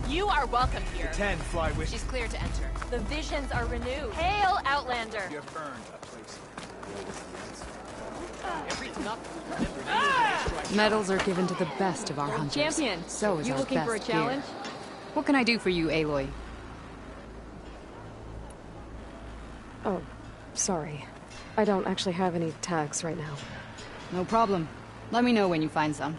You are welcome here. Kitain, fly with. She's clear to enter. The visions are renewed. Hail, Outlander! You have earned a place. Medals are given to the best of our hunters. Champion, So is you our looking best for a challenge? gear. What can I do for you, Aloy? Oh, sorry. I don't actually have any tags right now. No problem. Let me know when you find some.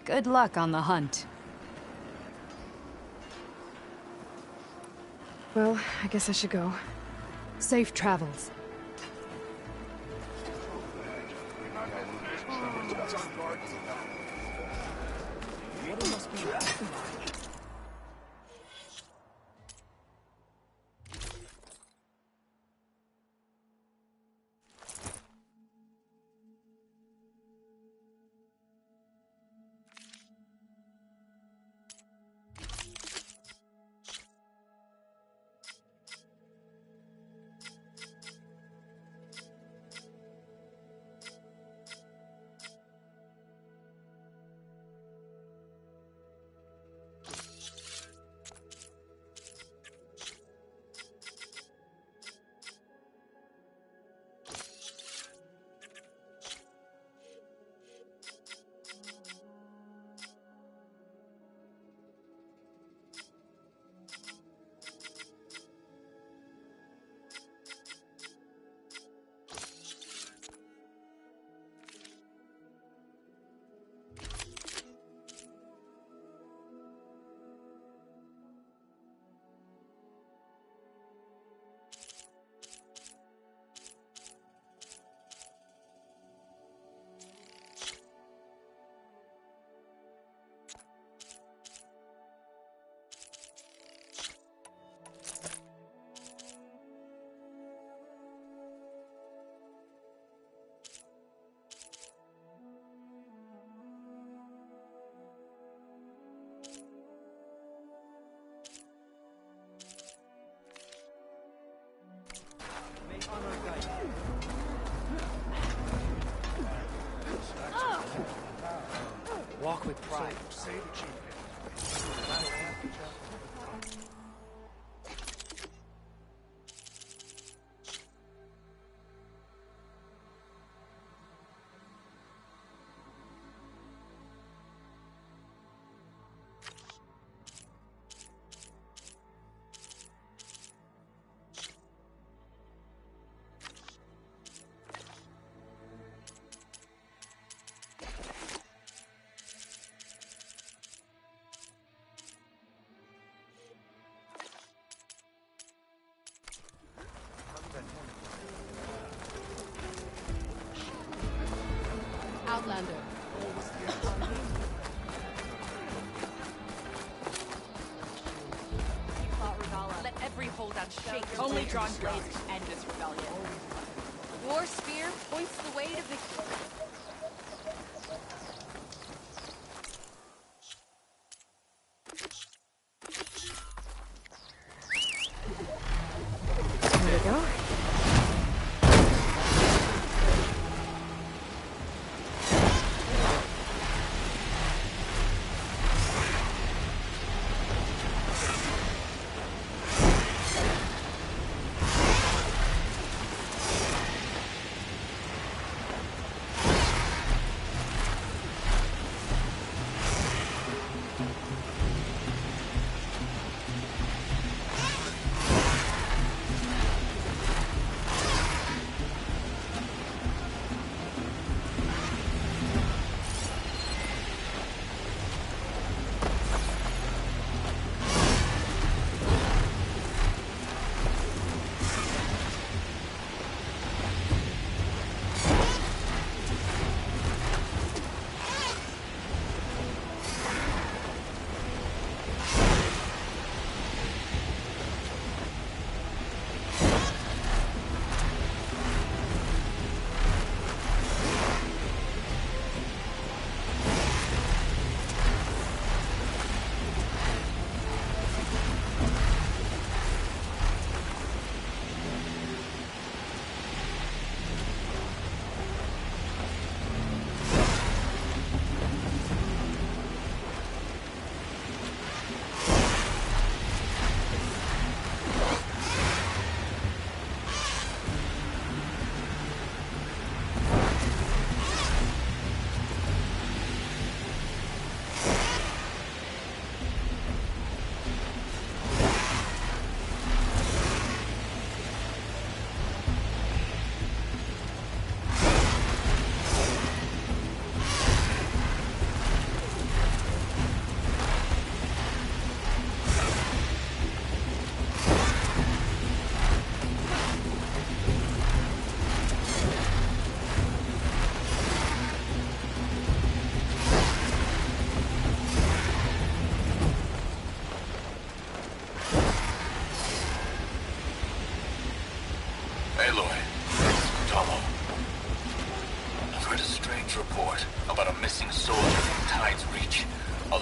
Good luck on the hunt. Well, I guess I should go. Safe travels. Walk with pride. Outlander. Let every holdout shake. Only drawn blades to end this rebellion. War spear points the way to victory. There we go.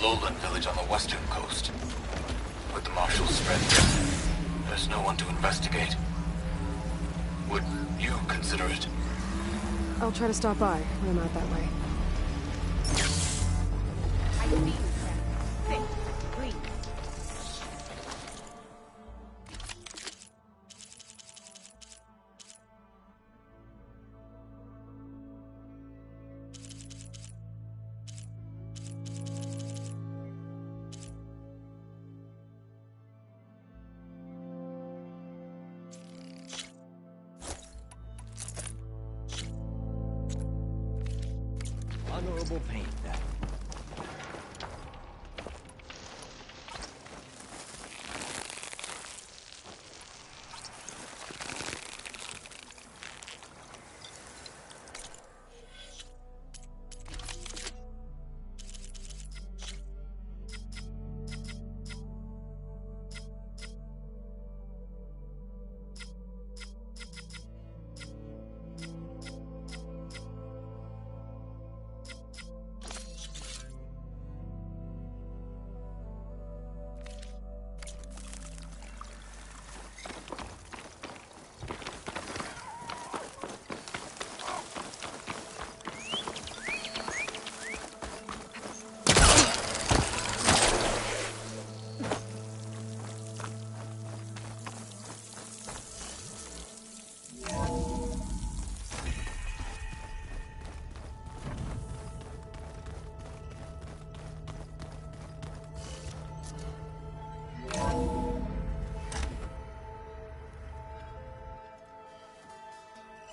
lowland village on the western coast. With the marshals spread thin, there's no one to investigate. Would you consider it? I'll try to stop by when I'm out that way. I see you, friend. Sit, please. Honorable paint, that.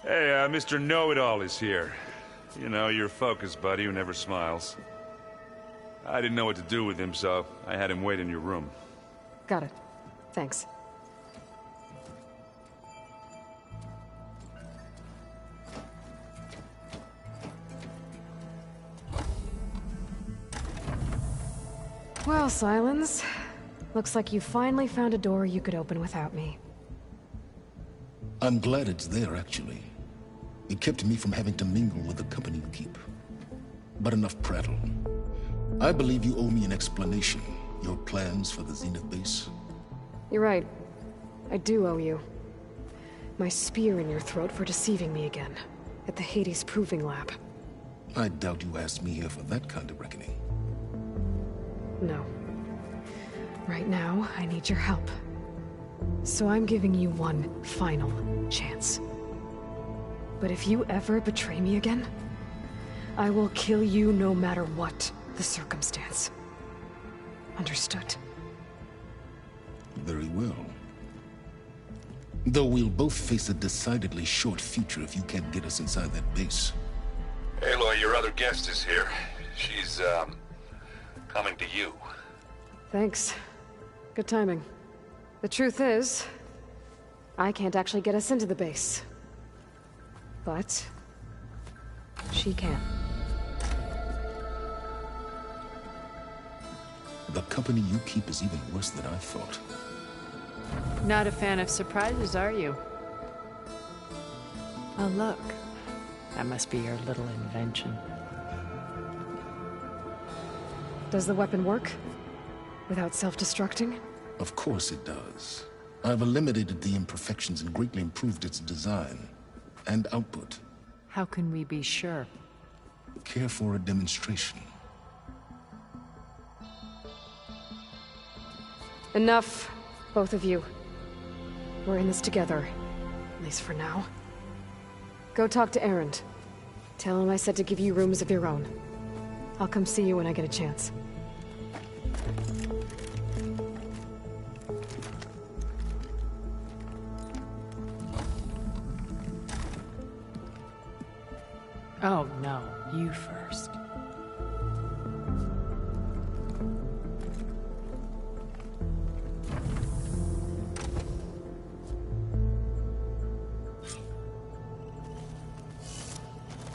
Hey, Mr. Know-It-All is here. You know, your focus buddy who never smiles. I didn't know what to do with him, so I had him wait in your room. Got it. Thanks. Well, Sylens. Looks like you finally found a door you could open without me. I'm glad it's there, actually. It kept me from having to mingle with the company you keep. But enough prattle. I believe you owe me an explanation. Your plans for the Zenith base. You're right. I do owe you. My spear in your throat for deceiving me again. At the Hades Proving Lab. I doubt you asked me here for that kind of reckoning. No. Right now, I need your help. So I'm giving you one final chance. But if you ever betray me again, I will kill you no matter what the circumstance. Understood? Very well. Though we'll both face a decidedly short future if you can't get us inside that base. Aloy, your other guest is here. She's, coming to you. Thanks. Good timing. The truth is, I can't actually get us into the base. But she can. The company you keep is even worse than I thought. Not a fan of surprises, are you? Oh, look. That must be your little invention. Does the weapon work? Without self-destructing? Of course it does. I've eliminated the imperfections and greatly improved its design and output. How can we be sure? Care for a demonstration? Enough, both of you. We're in this together, at least for now. Go talk to Erend. Tell him I said to give you rooms of your own. I'll come see you when I get a chance. Oh, no. You first.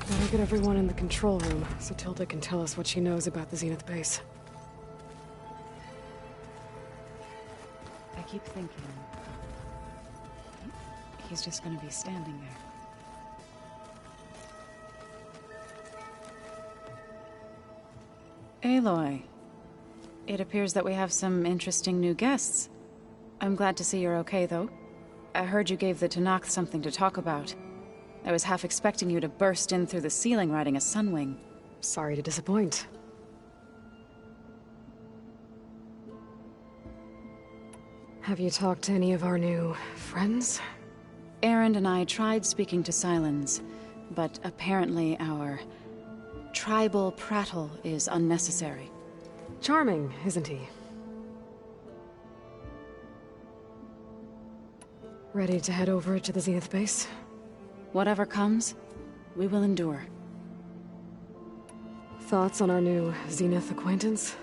Better get everyone in the control room, so Tilda can tell us what she knows about the Zenith base. I keep thinking... he's just gonna be standing there. Aloy, It appears that we have some interesting new guests. I'm glad to see you're okay, though. I heard you gave the Tenakth something to talk about. I was half expecting you to burst in through the ceiling riding a sunwing. Sorry to disappoint. Have you talked to any of our new friends? Aaron and I tried speaking to Sylens, but apparently our tribal prattle is unnecessary. Charming, isn't he? Ready to head over to the Zenith base? Whatever comes, we will endure. Thoughts on our new Zenith acquaintance?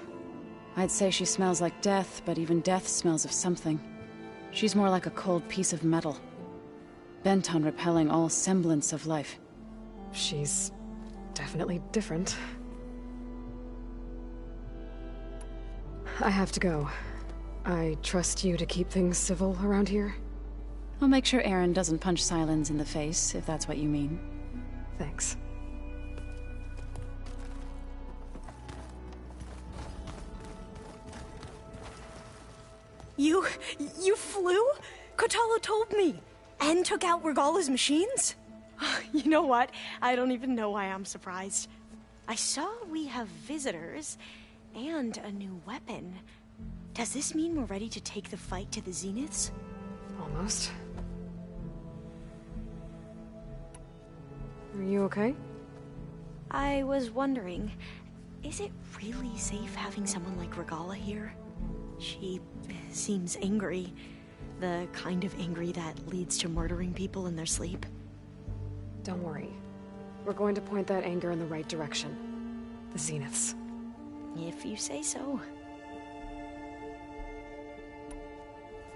I'd say she smells like death, but even death smells of something. She's more like a cold piece of metal, bent on repelling all semblance of life. She's definitely different. I have to go. I trust you to keep things civil around here? I'll make sure Aaron doesn't punch Sylens in the face, if that's what you mean. Thanks. You flew? Kotala told me. And took out Regalla's machines? You know what? I don't even know why I'm surprised. I saw we have visitors and a new weapon. Does this mean we're ready to take the fight to the Zeniths? Almost. Are you okay? I was wondering, is it really safe having someone like Regalla here? She seems angry. The kind of angry that leads to murdering people in their sleep. Don't worry. We're going to point that anger in the right direction. The Zeniths. If you say so.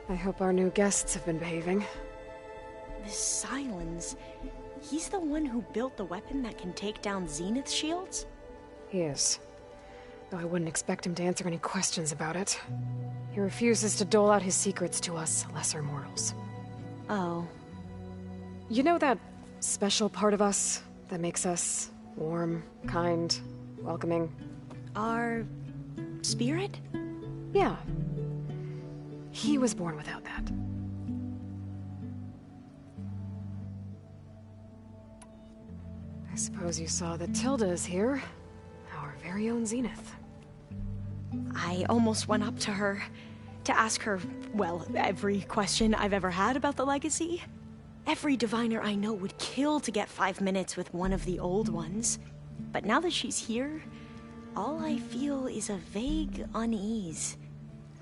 I hope our new guests have been behaving. This Sylens, he's the one who built the weapon that can take down Zenith shields? He is. Though I wouldn't expect him to answer any questions about it. He refuses to dole out his secrets to us lesser mortals. Oh. You know that special part of us that makes us warm, kind, welcoming? Our spirit? Yeah. He was born without that. I suppose you saw that Tilda is here. Our very own Zenith. I almost went up to her to ask her, well, every question I've ever had about the legacy. Every diviner I know would kill to get 5 minutes with one of the old ones. But now that she's here, all I feel is a vague unease.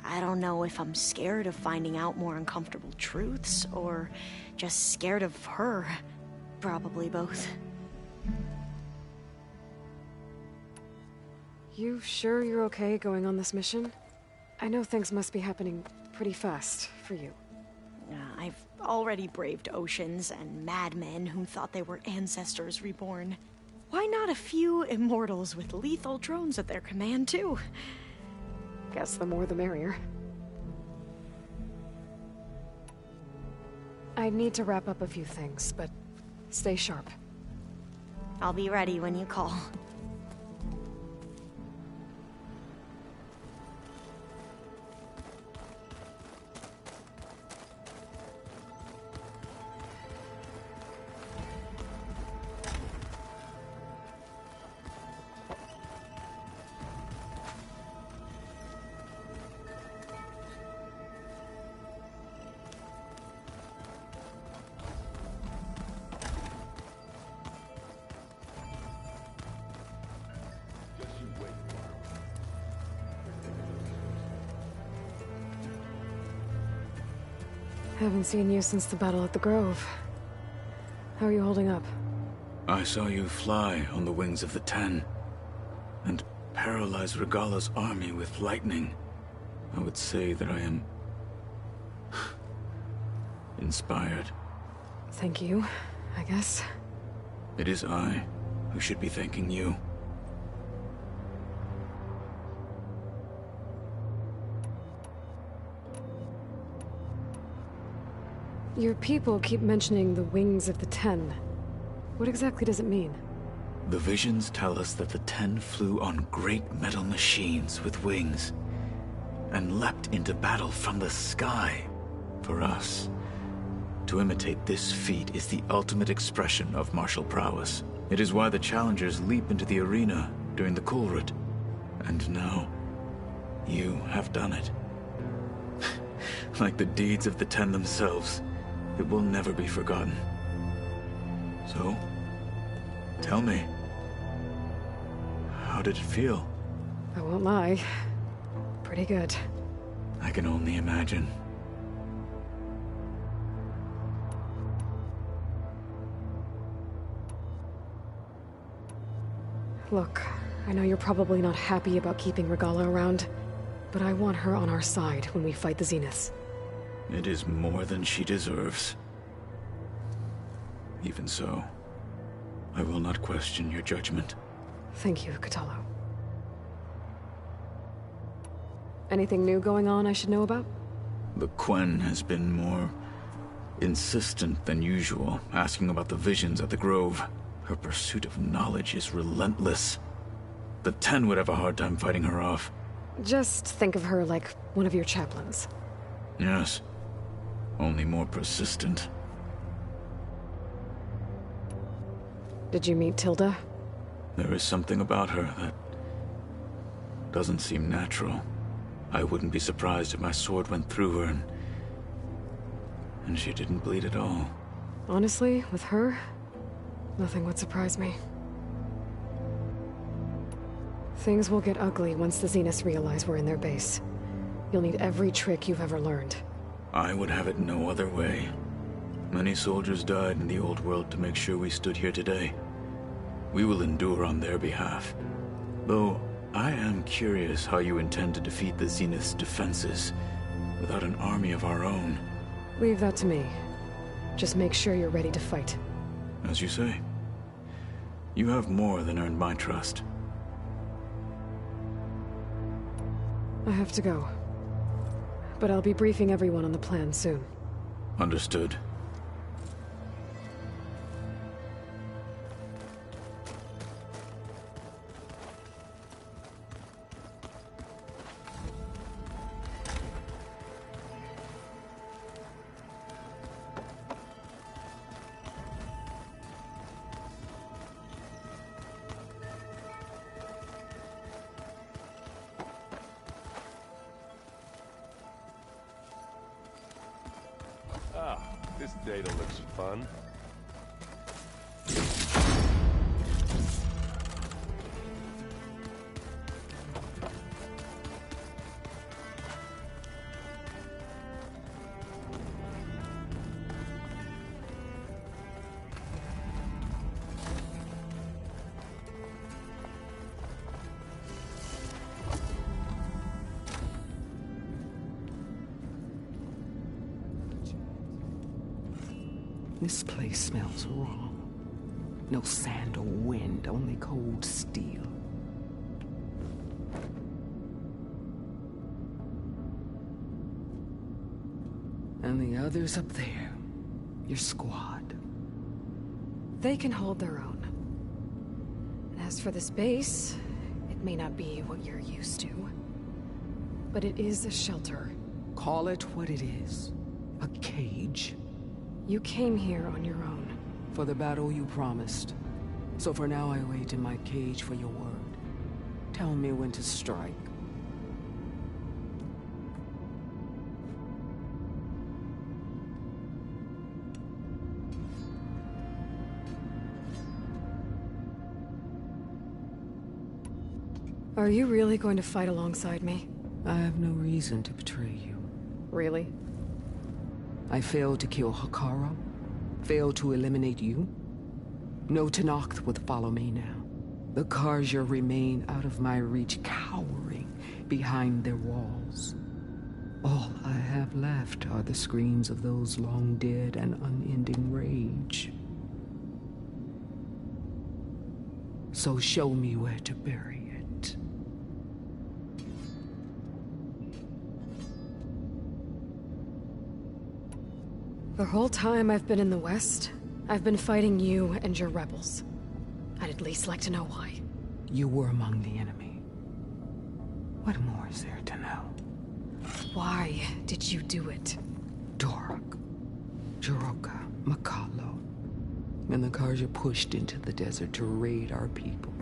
I don't know if I'm scared of finding out more uncomfortable truths, or just scared of her. Probably both. You sure you're okay going on this mission? I know things must be happening pretty fast for you. I've already braved oceans and madmen who thought they were ancestors reborn. Why not a few immortals with lethal drones at their command, too? Guess the more the merrier. I need to wrap up a few things, but stay sharp. I'll be ready when you call. Haven't seen you since the battle at the Grove. How are you holding up? I saw you fly on the wings of the Ten, and paralyze Regalla's army with lightning. I would say that I am inspired. Thank you, I guess. It is I who should be thanking you. Your people keep mentioning the wings of the Ten. What exactly does it mean? The visions tell us that the Ten flew on great metal machines with wings, and leapt into battle from the sky. For us, to imitate this feat is the ultimate expression of martial prowess. It is why the challengers leap into the arena during the Kulrut. And now, you have done it. Like the deeds of the Ten themselves, it will never be forgotten. So, tell me, how did it feel? I won't lie. Pretty good. I can only imagine. Look, I know you're probably not happy about keeping Regalla around, but I want her on our side when we fight the Zeniths. It is more than she deserves. Even so, I will not question your judgment. Thank you, Kotallo. Anything new going on I should know about? The Quen has been more insistent than usual, asking about the visions at the Grove. Her pursuit of knowledge is relentless. The Ten would have a hard time fighting her off. Just think of her like one of your chaplains. Yes, only more persistent. Did you meet Tilda? There is something about her that doesn't seem natural. I wouldn't be surprised if my sword went through her and she didn't bleed at all. Honestly, with her, nothing would surprise me. Things will get ugly once the Zeniths realize we're in their base. You'll need every trick you've ever learned. I would have it no other way. Many soldiers died in the old world to make sure we stood here today. We will endure on their behalf. Though, I am curious how you intend to defeat the Zenith's defenses without an army of our own. Leave that to me. Just make sure you're ready to fight. As you say. You have more than earned my trust. I have to go. But I'll be briefing everyone on the plan soon. Understood. This data looks fun. This place smells wrong. No sand or wind, only cold steel. And the others up there, your squad. They can hold their own. And as for this base, it may not be what you're used to. But it is a shelter. Call it what it is. A cage. You came here on your own. For the battle you promised. So for now I wait in my cage for your word. Tell me when to strike. Are you really going to fight alongside me? I have no reason to betray you. Really? I failed to kill Hekara, failed to eliminate you. No Tenakth would follow me now. The Karja remain out of my reach, cowering behind their walls. All I have left are the screams of those long dead and unending rage. So show me where to bury it. The whole time I've been in the West, I've been fighting you and your rebels. I'd at least like to know why. You were among the enemy. What more is there to know? Why did you do it? Dork, Jiroka, Mccaw, and the Karja pushed into the desert to raid our people.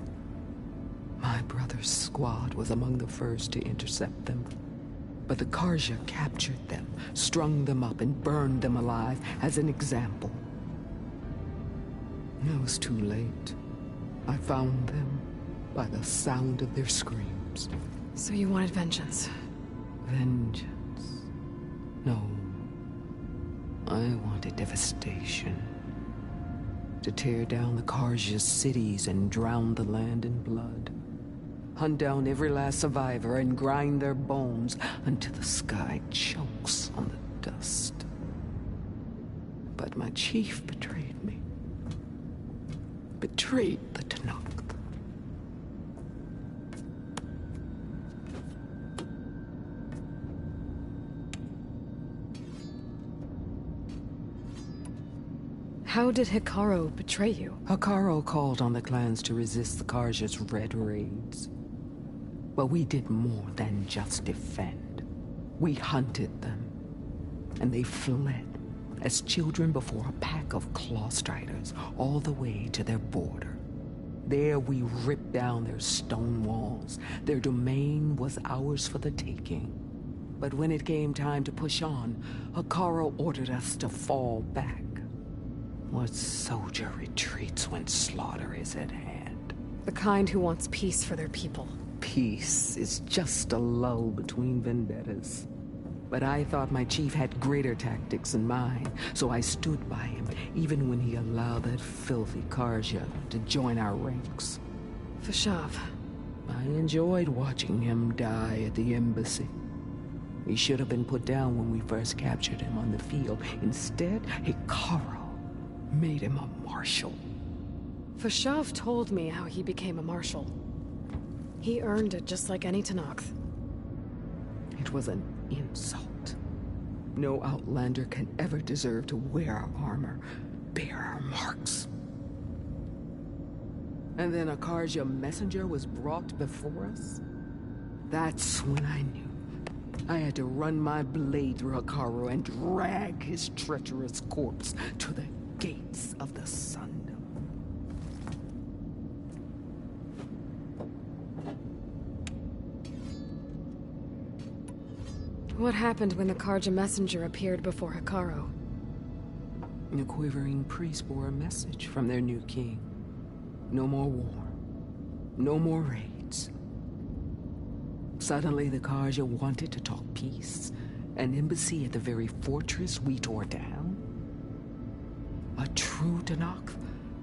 My brother's squad was among the first to intercept them. But the Karja captured them, strung them up, and burned them alive as an example. It was too late. I found them by the sound of their screams. So you wanted vengeance? Vengeance? No. I wanted devastation. To tear down the Karja's cities and drown the land in blood. Hunt down every last survivor and grind their bones until the sky chokes on the dust. But my chief betrayed me. Betrayed the Tenakth. How did Hikaru betray you? Hikaru called on the clans to resist the Karja's red raids. But we did more than just defend. We hunted them. And they fled, as children before a pack of claw striders, all the way to their border. There we ripped down their stone walls. Their domain was ours for the taking. But when it came time to push on, Hikaru ordered us to fall back. What soldier retreats when slaughter is at hand? The kind who wants peace for their people. Peace is just a lull between vendettas. But I thought my chief had greater tactics than mine, so I stood by him, even when he allowed that filthy Karja to join our ranks. Fashav. I enjoyed watching him die at the embassy. He should have been put down when we first captured him on the field. Instead, Hikaru made him a marshal. Fashav told me how he became a marshal. He earned it just like any Tenakth. It was an insult. No outlander can ever deserve to wear our armor, bear our marks. And then a Karja messenger was brought before us? That's when I knew. I had to run my blade through Hikaru and drag his treacherous corpse to the gates of the Sundom. What happened when the Karja messenger appeared before Hikaru? The quivering priests bore a message from their new king. No more war. No more raids. Suddenly the Karja wanted to talk peace. An embassy at the very fortress we tore down? A true Tenakth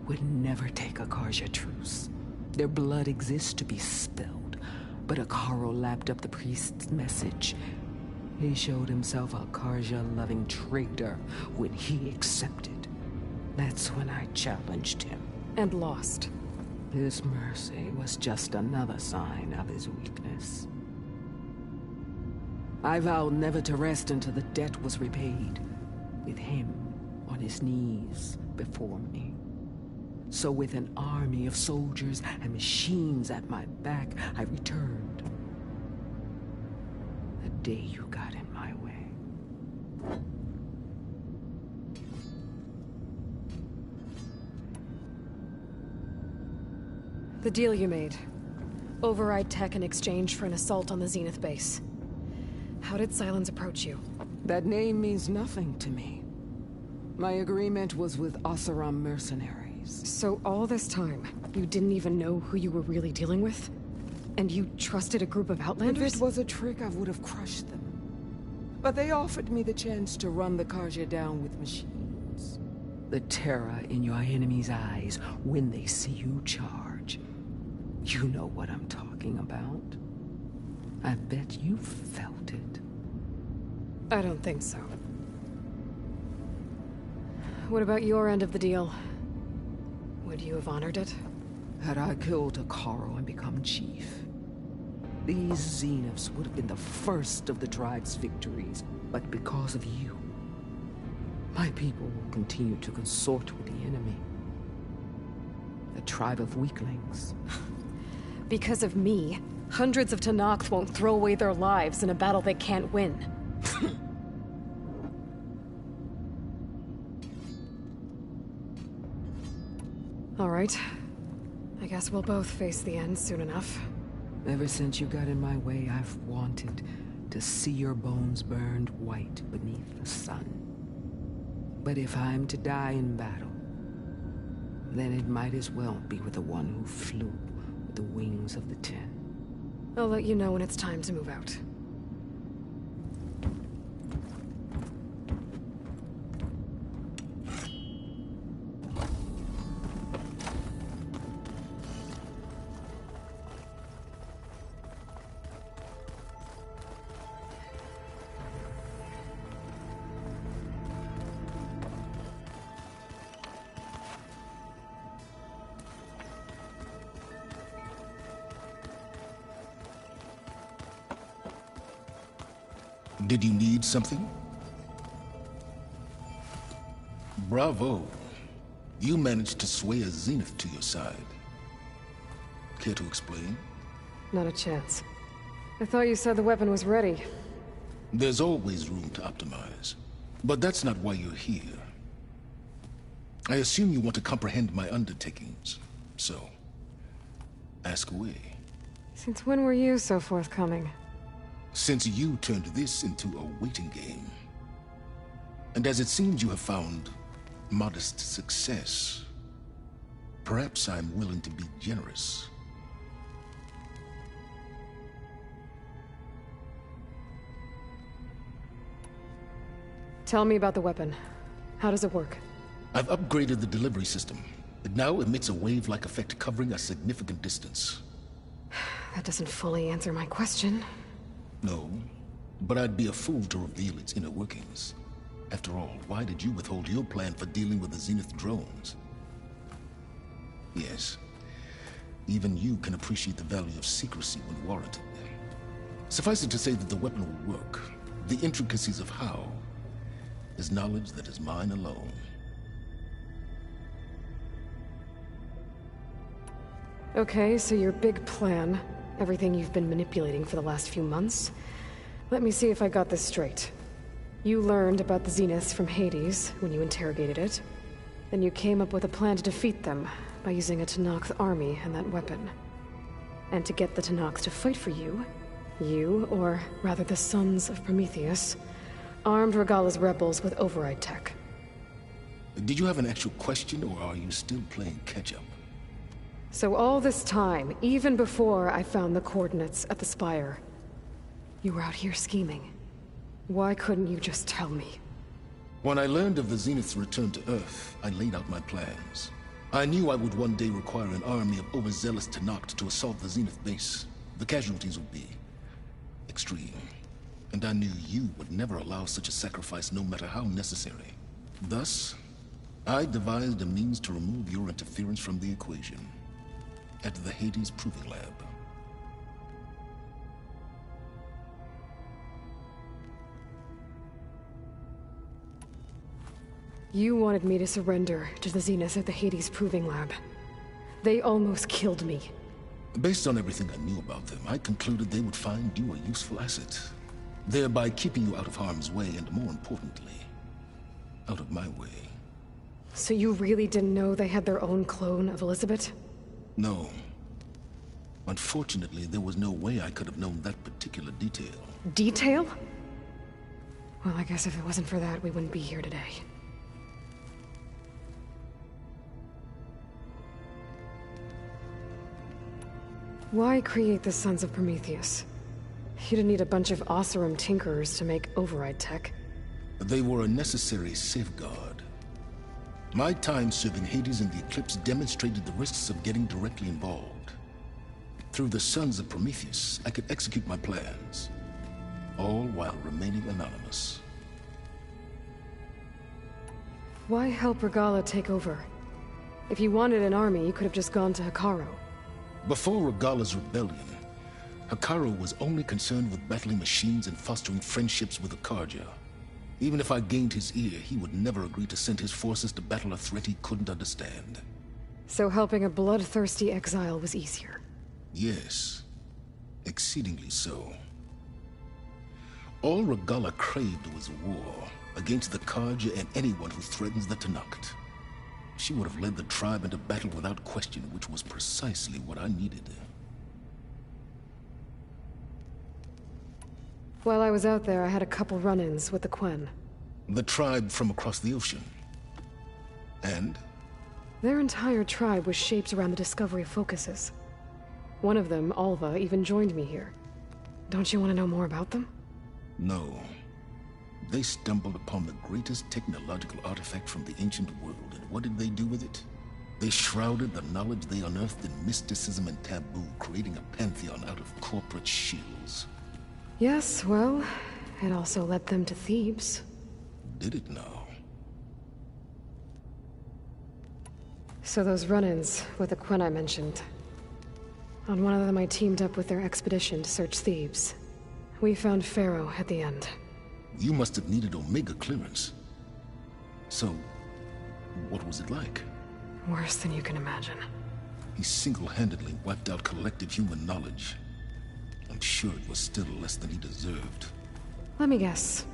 would never take a Karja truce. Their blood exists to be spilled. But Hikaru lapped up the priest's message. He showed himself a Karja-loving traitor when he accepted. That's when I challenged him. And lost. His mercy was just another sign of his weakness. I vowed never to rest until the debt was repaid, with him on his knees before me. So with an army of soldiers and machines at my back, I returned. The day you got in my way. The deal you made. Override tech in exchange for an assault on the Zenith base. How did Sylens approach you? That name means nothing to me. My agreement was with Oseram mercenaries. So all this time, you didn't even know who you were really dealing with? And you trusted a group of outlanders? If it was a trick, I would have crushed them. But they offered me the chance to run the Karja down with machines. The terror in your enemy's eyes when they see you charge. You know what I'm talking about. I bet you felt it. I don't think so. What about your end of the deal? Would you have honored it? Had I killed Hikaru and become chief, these Zeniths would have been the first of the tribe's victories. But because of you, my people will continue to consort with the enemy. The tribe of weaklings. Because of me, Hundreds of Tenakth won't throw away their lives in a battle they can't win. All right. I guess we'll both face the end soon enough. Ever since you got in my way, I've wanted to see your bones burned white beneath the sun. But if I'm to die in battle, then it might as well be with the one who flew with the wings of the 10. I'll let you know when it's time to move out. Did you need something? Bravo. You managed to sway a Zenith to your side. Care to explain? Not a chance. I thought you said the weapon was ready. There's always room to optimize. But that's not why you're here. I assume you want to comprehend my undertakings. So, ask away. Since when were you so forthcoming? Since you turned this into a waiting game. And as it seems you have found modest success, perhaps I'm willing to be generous. Tell me about the weapon. How does it work? I've upgraded the delivery system. It now emits a wave-like effect covering a significant distance. That doesn't fully answer my question. No, but I'd be a fool to reveal its inner workings. After all, why did you withhold your plan for dealing with the Zenith drones? Yes, even you can appreciate the value of secrecy when warranted. Suffice it to say that the weapon will work. The intricacies of how is knowledge that is mine alone. Okay, so your big plan, everything you've been manipulating for the last few months. Let me see if I got this straight. You learned about the Zeniths from Hades when you interrogated it. Then you came up with a plan to defeat them by using a Tenakth army and that weapon. And to get the Tenakth to fight for you, or rather the Sons of Prometheus, armed Regalla's rebels with override tech. Did you have an actual question, or are you still playing catch-up? So all this time, even before I found the coordinates at the Spire, you were out here scheming. Why couldn't you just tell me? When I learned of the Zenith's return to Earth, I laid out my plans. I knew I would one day require an army of overzealous Tenakth to assault the Zenith base. The casualties would be extreme. And I knew you would never allow such a sacrifice, no matter how necessary. Thus, I devised a means to remove your interference from the equation. At the Hades Proving Lab. You wanted me to surrender to the Zeniths at the Hades Proving Lab. They almost killed me. Based on everything I knew about them, I concluded they would find you a useful asset, thereby keeping you out of harm's way and, more importantly, out of my way. So you really didn't know they had their own clone of Elizabeth? No. Unfortunately, there was no way I could have known that particular detail. Detail? Well, I guess if it wasn't for that, we wouldn't be here today. Why create the Sons of Prometheus? You didn't need a bunch of Oseram tinkerers to make override tech. They were a necessary safeguard. My time serving Hades and the Eclipse demonstrated the risks of getting directly involved. Through the Sons of Prometheus, I could execute my plans, all while remaining anonymous. Why help Regalla take over? If you wanted an army, you could have just gone to Hekarro. Before Regalla's rebellion, Hekarro was only concerned with battling machines and fostering friendships with Akarja. Even if I gained his ear, he would never agree to send his forces to battle a threat he couldn't understand. So helping a bloodthirsty exile was easier? Yes. Exceedingly so. All Regalla craved was war against the Karja and anyone who threatens the Tenakth. She would have led the tribe into battle without question, which was precisely what I needed. While I was out there, I had a couple run-ins with the Quen. The tribe from across the ocean. And? Their entire tribe was shaped around the discovery of focuses. One of them, Alva, even joined me here. Don't you want to know more about them? No. They stumbled upon the greatest technological artifact from the ancient world, and what did they do with it? They shrouded the knowledge they unearthed in mysticism and taboo, creating a pantheon out of corporate shills. Yes, well, it also led them to Thebes. Did it now? So those run-ins with the Quen I mentioned. On one of them I teamed up with their expedition to search Thebes. We found Pharaoh at the end. You must have needed Omega clearance. So, what was it like? Worse than you can imagine. He single-handedly wiped out collective human knowledge. I'm sure it was still less than he deserved. Let me guess.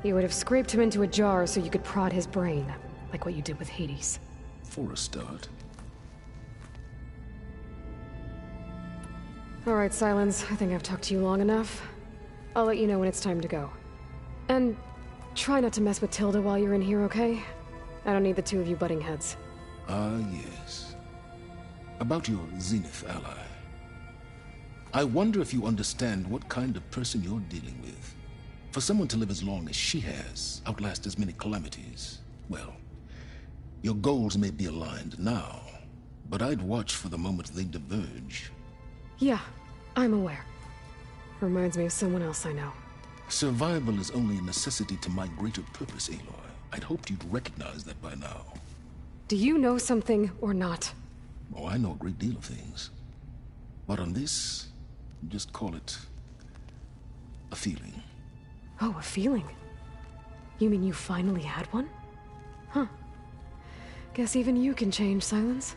You would have scraped him into a jar so you could prod his brain, like what you did with Hades. For a start. Alright, Sylens, I think I've talked to you long enough. I'll let you know when it's time to go. And try not to mess with Tilda while you're in here, okay? I don't need the two of you butting heads. Ah, yes. About your Zenith ally. I wonder if you understand what kind of person you're dealing with. For someone to live as long as she has, outlast as many calamities, well, your goals may be aligned now, but I'd watch for the moment they diverge. Yeah, I'm aware. Reminds me of someone else I know. Survival is only a necessity to my greater purpose, Aloy. I'd hoped you'd recognize that by now. Do you know something or not? Oh, I know a great deal of things. But on this, just call it a feeling. Oh, a feeling? You mean you finally had one? Huh. Guess even you can change, Sylens.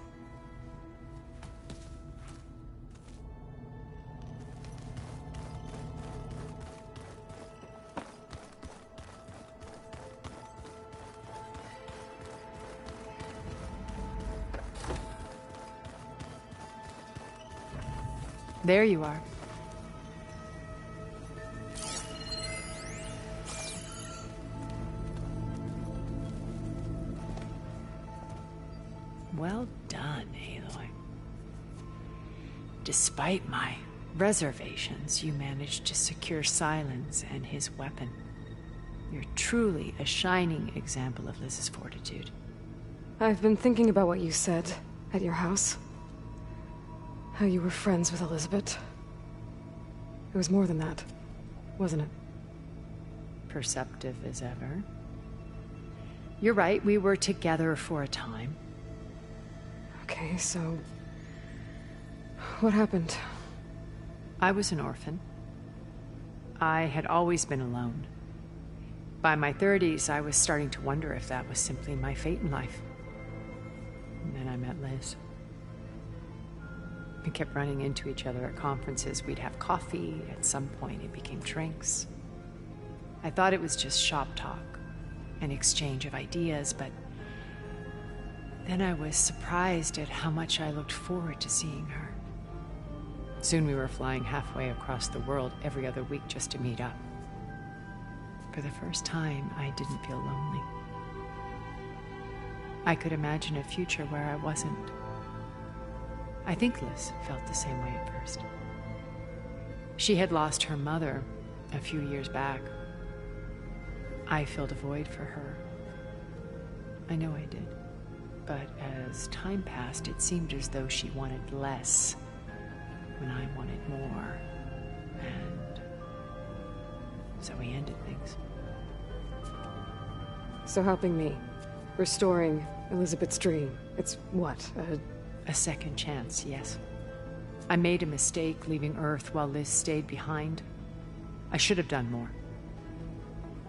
There you are. Well done, Aloy. Despite my reservations, you managed to secure Sylens and his weapon. You're truly a shining example of Liz's fortitude. I've been thinking about what you said at your house. How you were friends with Elizabeth. It was more than that, wasn't it? Perceptive as ever. You're right, we were together for a time. Okay, so... what happened? I was an orphan. I had always been alone. By my 30s, I was starting to wonder if that was simply my fate in life. And then I met Liz. We kept running into each other at conferences. We'd have coffee. At some point, it became drinks. I thought it was just shop talk, an exchange of ideas, but then I was surprised at how much I looked forward to seeing her. Soon we were flying halfway across the world every other week just to meet up. For the first time, I didn't feel lonely. I could imagine a future where I wasn't. I think Liz felt the same way at first. She had lost her mother a few years back. I filled a void for her. I know I did. But as time passed, it seemed as though she wanted less when I wanted more. And so we ended things. So helping me, restoring Elizabeth's dream, it's what, A second chance, yes. I made a mistake leaving Earth while Liz stayed behind. I should have done more.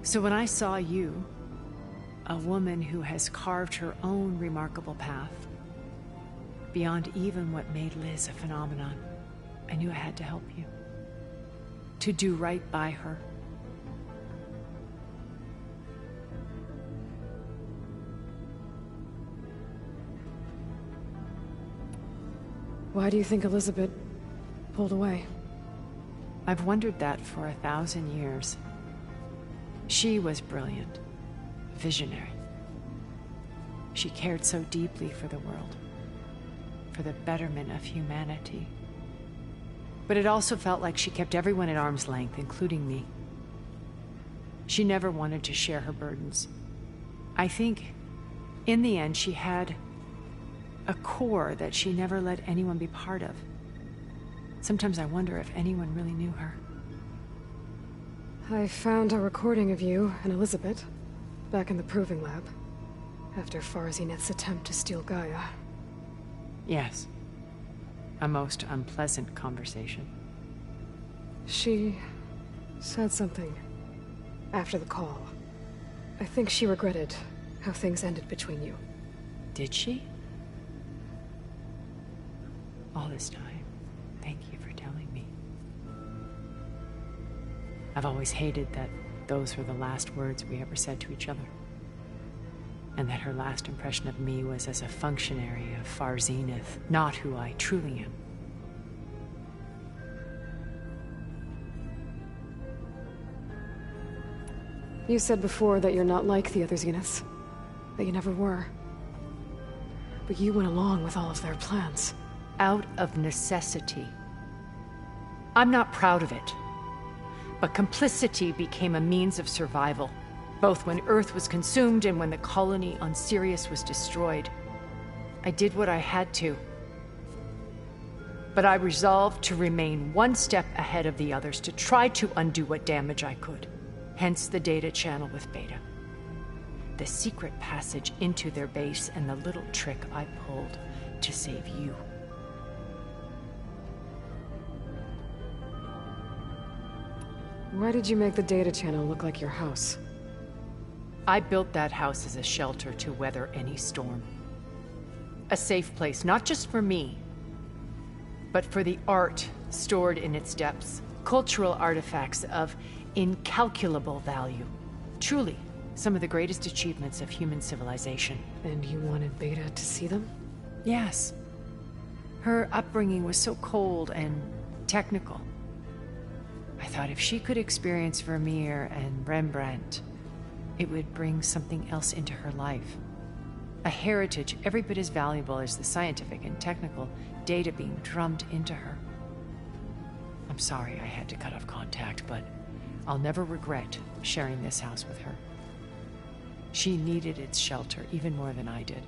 So when I saw you, a woman who has carved her own remarkable path, beyond even what made Liz a phenomenon, I knew I had to help you. to do right by her. Why do you think Elizabeth pulled away? I've wondered that for 1,000 years. She was brilliant, visionary. She cared so deeply for the world, for the betterment of humanity. But it also felt like she kept everyone at arm's length, including me. She never wanted to share her burdens. I think, in the end, she had a core that she never let anyone be part of. Sometimes I wonder if anyone really knew her. I found a recording of you and Elizabeth back in the proving lab after Farzineth's attempt to steal Gaia. Yes. A most unpleasant conversation. She said something after the call. I think she regretted how things ended between you. Did she? All this time, thank you for telling me. I've always hated that those were the last words we ever said to each other. And that her last impression of me was as a functionary of Farzineth, not who I truly am. You said before that you're not like the other Zeniths. That you never were. But you went along with all of their plans. Out of necessity. I'm not proud of it. But complicity became a means of survival, both when Earth was consumed and when the colony on Sirius was destroyed. I did what I had to. But I resolved to remain one step ahead of the others, to try to undo what damage I could. Hence the data channel with Beta. The secret passage into their base and the little trick I pulled to save you. Why did you make the data channel look like your house? I built that house as a shelter to weather any storm. A safe place, not just for me, but for the art stored in its depths. Cultural artifacts of incalculable value. Truly, some of the greatest achievements of human civilization. And you wanted Beta to see them? Yes. Her upbringing was so cold and technical. I thought if she could experience Vermeer and Rembrandt, it would bring something else into her life. A heritage every bit as valuable as the scientific and technical data being drummed into her. I'm sorry I had to cut off contact, but I'll never regret sharing this house with her. She needed its shelter even more than I did.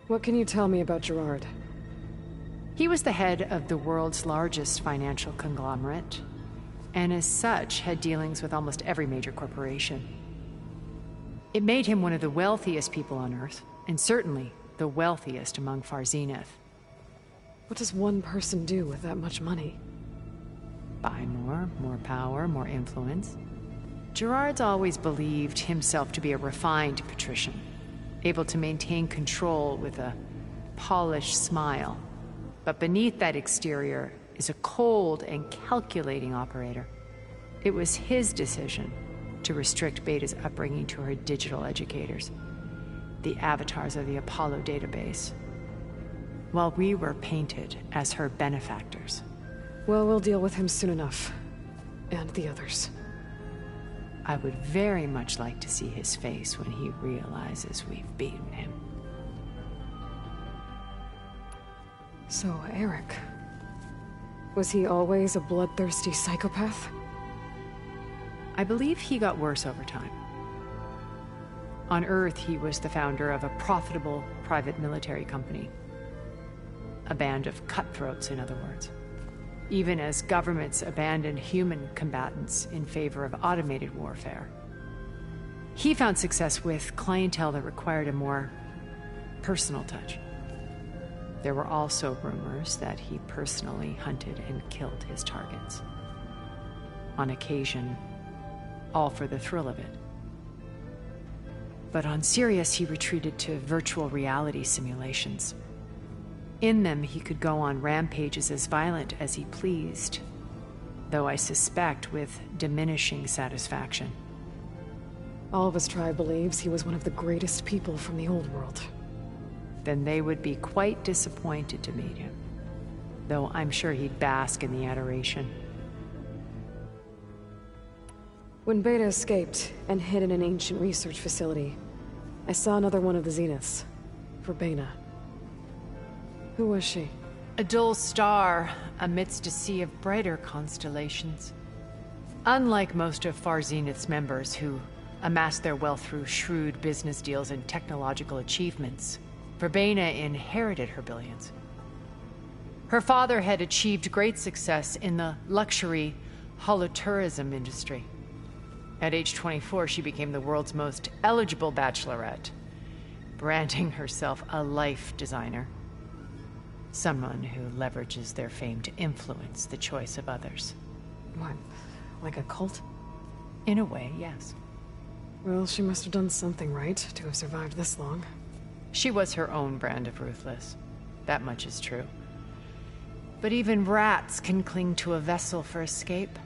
What can you tell me about Gerard? He was the head of the world's largest financial conglomerate, and as such had dealings with almost every major corporation. It made him one of the wealthiest people on Earth, and certainly the wealthiest among Farzineth. What does one person do with that much money? Buy more power, more influence. Gerard's always believed himself to be a refined patrician, able to maintain control with a polished smile. But beneath that exterior is a cold and calculating operator. It was his decision to restrict Beta's upbringing to her digital educators, the avatars of the Apollo database, while we were painted as her benefactors. Well, we'll deal with him soon enough. And the others. I would very much like to see his face when he realizes we've beaten him. So, Erik. Was he always a bloodthirsty psychopath? I believe he got worse over time. On Earth, he was the founder of a profitable private military company. A band of cutthroats, in other words. Even as governments abandoned human combatants in favor of automated warfare. He found success with clientele that required a more personal touch. There were also rumors that he personally hunted and killed his targets. On occasion, all for the thrill of it. But on Sirius, he retreated to virtual reality simulations. In them, he could go on rampages as violent as he pleased, though I suspect with diminishing satisfaction. All of his tribe believes he was one of the greatest people from the old world. Then they would be quite disappointed to meet him, though I'm sure he'd bask in the adoration. When Beta escaped and hid in an ancient research facility, I saw another one of the Zeniths, Verbena. Who was she? A dull star amidst a sea of brighter constellations. Unlike most of Far Zenith's members who amassed their wealth through shrewd business deals and technological achievements, Verbena inherited her billions. Her father had achieved great success in the luxury holotourism industry. At age 24, she became the world's most eligible bachelorette, branding herself a life designer. Someone who leverages their fame to influence the choice of others. What, like a cult? In a way, yes. Well, she must have done something right to have survived this long. She was her own brand of ruthless. That much is true. But even rats can cling to a vessel for escape.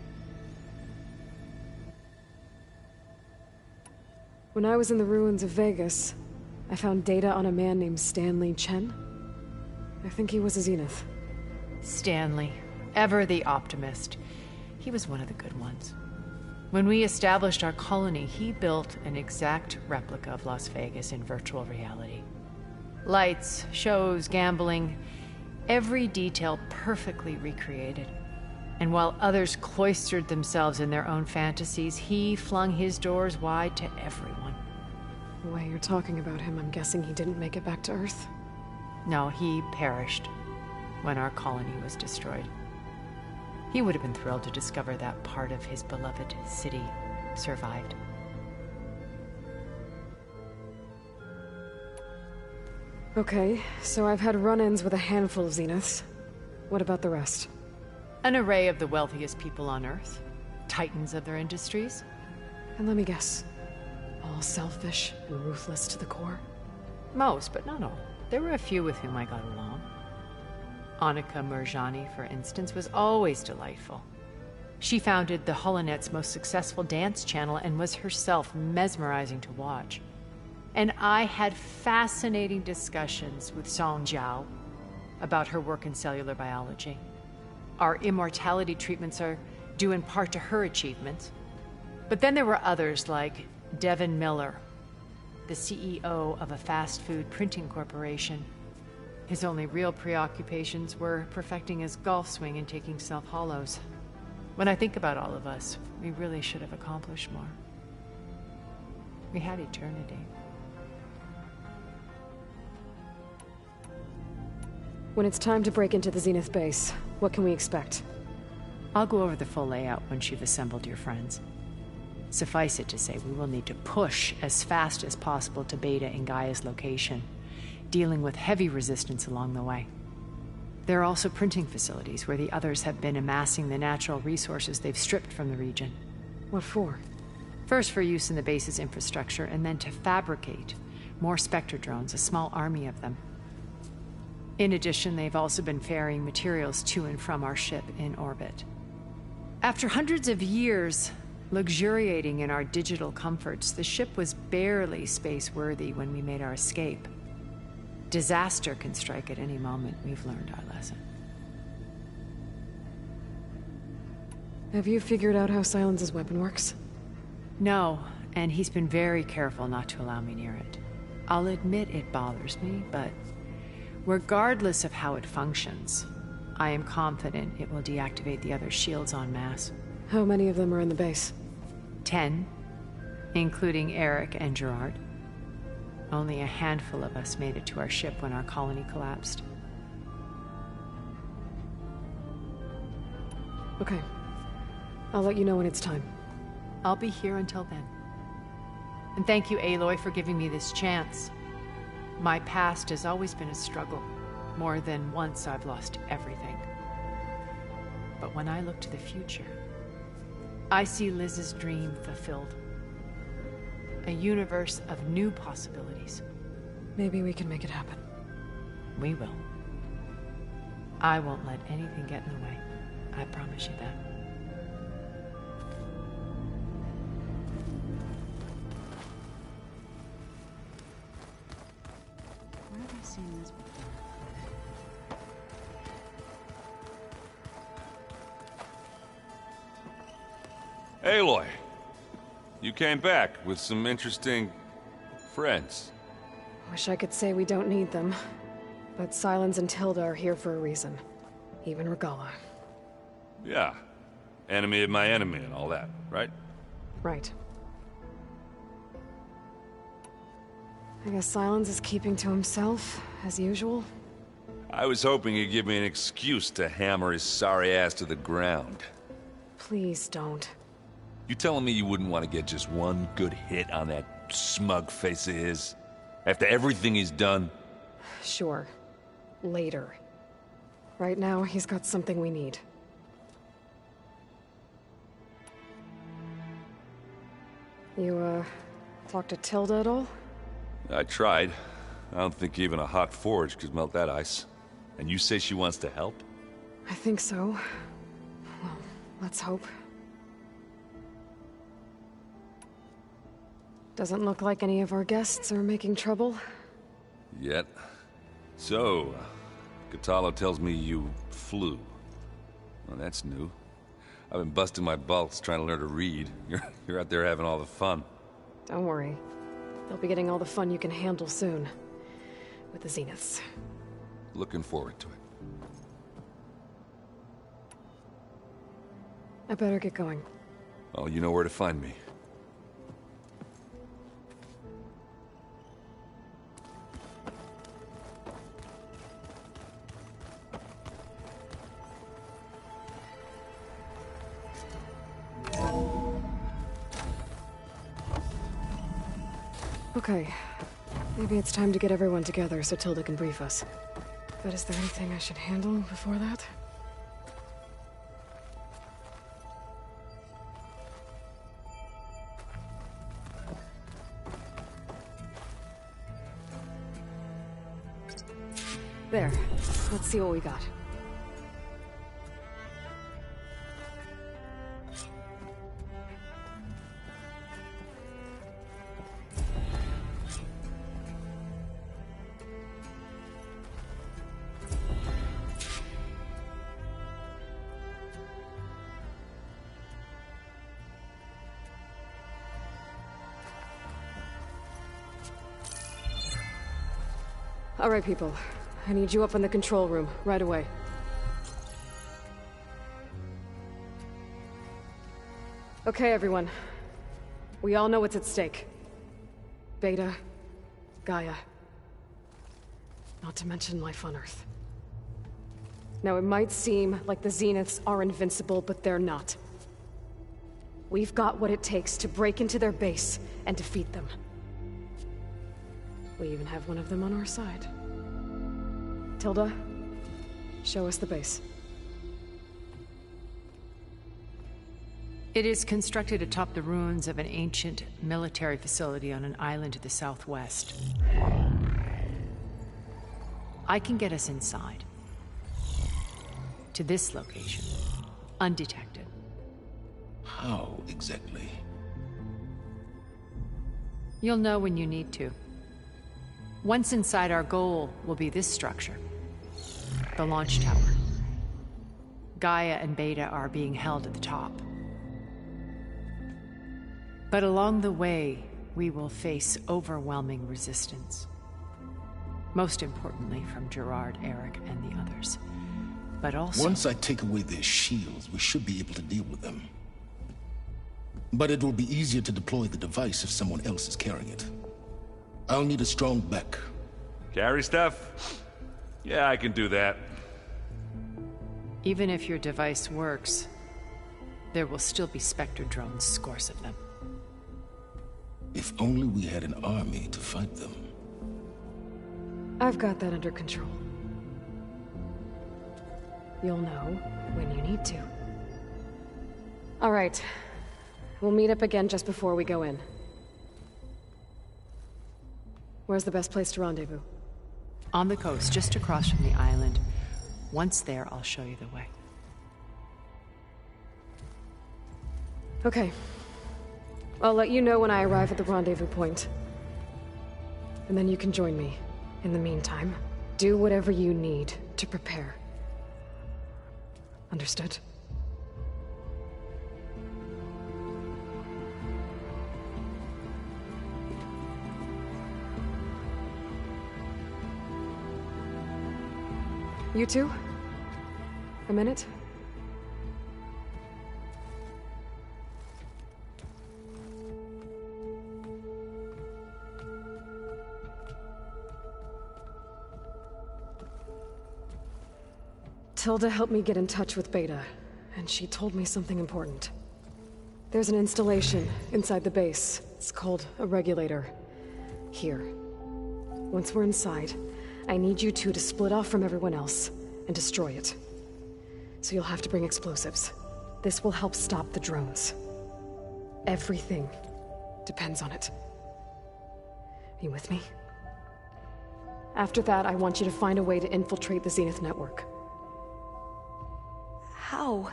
When I was in the ruins of Vegas, I found data on a man named Stanley Chen. I think he was a Zenith. Stanley, ever the optimist. He was one of the good ones. When we established our colony, he built an exact replica of Las Vegas in virtual reality. Lights, shows, gambling, every detail perfectly recreated. And while others cloistered themselves in their own fantasies, he flung his doors wide to everyone. The way you're talking about him, I'm guessing he didn't make it back to Earth? No, he perished when our colony was destroyed. He would have been thrilled to discover that part of his beloved city survived. Okay, so I've had run-ins with a handful of Zeniths. What about the rest? An array of the wealthiest people on Earth. Titans of their industries. And let me guess, all selfish and ruthless to the core? Most, but not all. There were a few with whom I got along. Annika Murjani, for instance, was always delightful. She founded the Holonet's most successful dance channel and was herself mesmerizing to watch. And I had fascinating discussions with Song Jiao about her work in cellular biology. Our immortality treatments are due in part to her achievements. But then there were others like Devin Miller, the CEO of a fast food printing corporation. His only real preoccupations were perfecting his golf swing and taking self-hollows. When I think about all of us, we really should have accomplished more. We had eternity. When it's time to break into the Zenith base, what can we expect? I'll go over the full layout once you've assembled your friends. Suffice it to say, we will need to push as fast as possible to Beta and Gaia's location, dealing with heavy resistance along the way. There are also printing facilities where the others have been amassing the natural resources they've stripped from the region. What for? First for use in the base's infrastructure, and then to fabricate more Spectre drones, a small army of them. In addition, they've also been ferrying materials to and from our ship in orbit. After hundreds of years luxuriating in our digital comforts, the ship was barely space-worthy when we made our escape. Disaster can strike at any moment. We've learned our lesson. Have you figured out how Sylens' weapon works? No, and he's been very careful not to allow me near it. I'll admit it bothers me, but regardless of how it functions, I am confident it will deactivate the other shields en masse. How many of them are in the base? 10, including Erik and Gerard. Only a handful of us made it to our ship when our colony collapsed. Okay. I'll let you know when it's time. I'll be here until then. And thank you, Aloy, for giving me this chance. My past has always been a struggle. More than once I've lost everything. But when I look to the future, I see Liz's dream fulfilled. A universe of new possibilities. Maybe we can make it happen. We will. I won't let anything get in the way. I promise you that. Where have I seen this before? Aloy, you came back with some interesting friends. Wish I could say we don't need them. But Sylens and Tilda are here for a reason. Even Guerilla. Yeah. Enemy of my enemy and all that, right? Right. I guess Sylens is keeping to himself, as usual. I was hoping he'd give me an excuse to hammer his sorry ass to the ground. Please don't. You telling me you wouldn't want to get just one good hit on that smug face of his? After everything he's done? Sure. Later. Right now, he's got something we need. You, talked to Tilda at all? I tried. I don't think even a hot forge could melt that ice. And you say she wants to help? I think so. Well, let's hope. Doesn't look like any of our guests are making trouble. Yet. So, Katalo tells me you flew. Well, that's new. I've been busting my balls trying to learn to read. You're out there having all the fun. Don't worry. They'll be getting all the fun you can handle soon. With the Zeniths. Looking forward to it. I better get going. Oh, you know where to find me. Okay. Maybe it's time to get everyone together so Tilda can brief us. But is there anything I should handle before that? There. Let's see what we got. All right, people. I need you up in the control room, right away. Okay, everyone. We all know what's at stake. Beta, Gaia. Not to mention life on Earth. Now, it might seem like the Zeniths are invincible, but they're not. We've got what it takes to break into their base and defeat them. We even have one of them on our side. Tilda, show us the base. It is constructed atop the ruins of an ancient military facility on an island to the southwest. I can get us inside. To this location. Undetected. How exactly? You'll know when you need to. Once inside, our goal will be this structure. The launch tower. Gaia and Beta are being held at the top. But along the way, we will face overwhelming resistance. Most importantly from Gerard, Erik, and the others. But also... Once I take away their shields, we should be able to deal with them. But it will be easier to deploy the device if someone else is carrying it. I'll need a strong back. Carry stuff? Yeah, I can do that. Even if your device works, there will still be Spectre drones, scores of them. If only we had an army to fight them. I've got that under control. You'll know when you need to. All right. We'll meet up again just before we go in. Where's the best place to rendezvous? On the coast, just across from the island. Once there, I'll show you the way. Okay. I'll let you know when I arrive at the rendezvous point. And then you can join me. In the meantime, do whatever you need to prepare. Understood? You two? A minute? Tilda helped me get in touch with Beta, and she told me something important. There's an installation inside the base. It's called a regulator. Here. Once we're inside, I need you two to split off from everyone else and destroy it. So you'll have to bring explosives. This will help stop the drones. Everything depends on it. Are you with me? After that, I want you to find a way to infiltrate the Zenith network. How?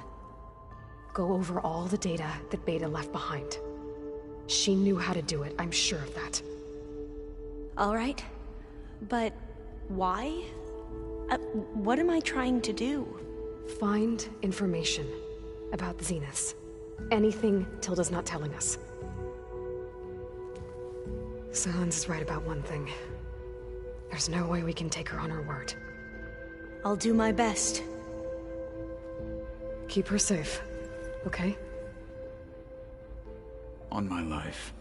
Go over all the data that Beta left behind. She knew how to do it, I'm sure of that. All right. But why? What am I trying to do? Find information about the Zeniths. Anything Tilda's not telling us. Sylens is right about one thing. There's no way we can take her on her word. I'll do my best. Keep her safe, okay? On my life.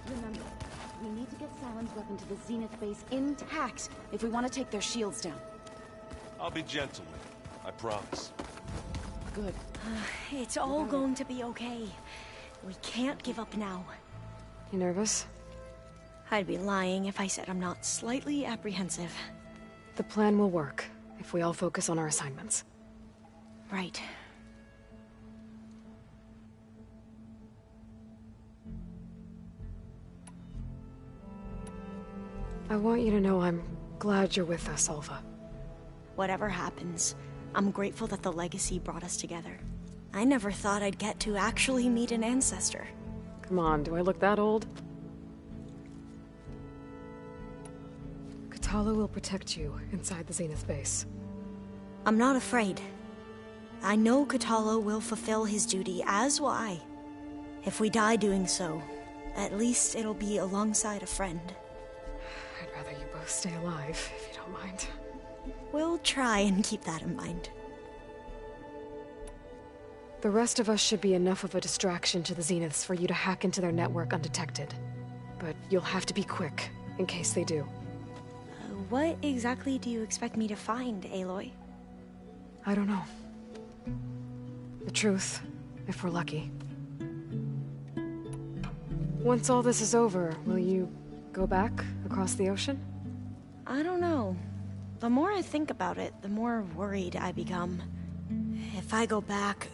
Remember, we need to get Sylens' weapon to the Zenith base intact if we want to take their shields down. I'll be gentle with you, I promise. Good. It's all going to be okay. We can't give up now. You nervous? I'd be lying if I said I'm not slightly apprehensive. The plan will work if we all focus on our assignments. Right. I want you to know I'm glad you're with us, Alva. Whatever happens, I'm grateful that the legacy brought us together. I never thought I'd get to actually meet an ancestor. Come on, do I look that old? Katala will protect you inside the Zenith base. I'm not afraid. I know Katala will fulfill his duty, as will I. If we die doing so, at least it'll be alongside a friend. I'd rather you both stay alive, if you don't mind. We'll try and keep that in mind. The rest of us should be enough of a distraction to the Zeniths for you to hack into their network undetected. But you'll have to be quick, in case they do. What exactly do you expect me to find, Aloy? I don't know. The truth, if we're lucky. Once all this is over, will you go back across the ocean? I don't know. The more I think about it, the more worried I become. If I go back,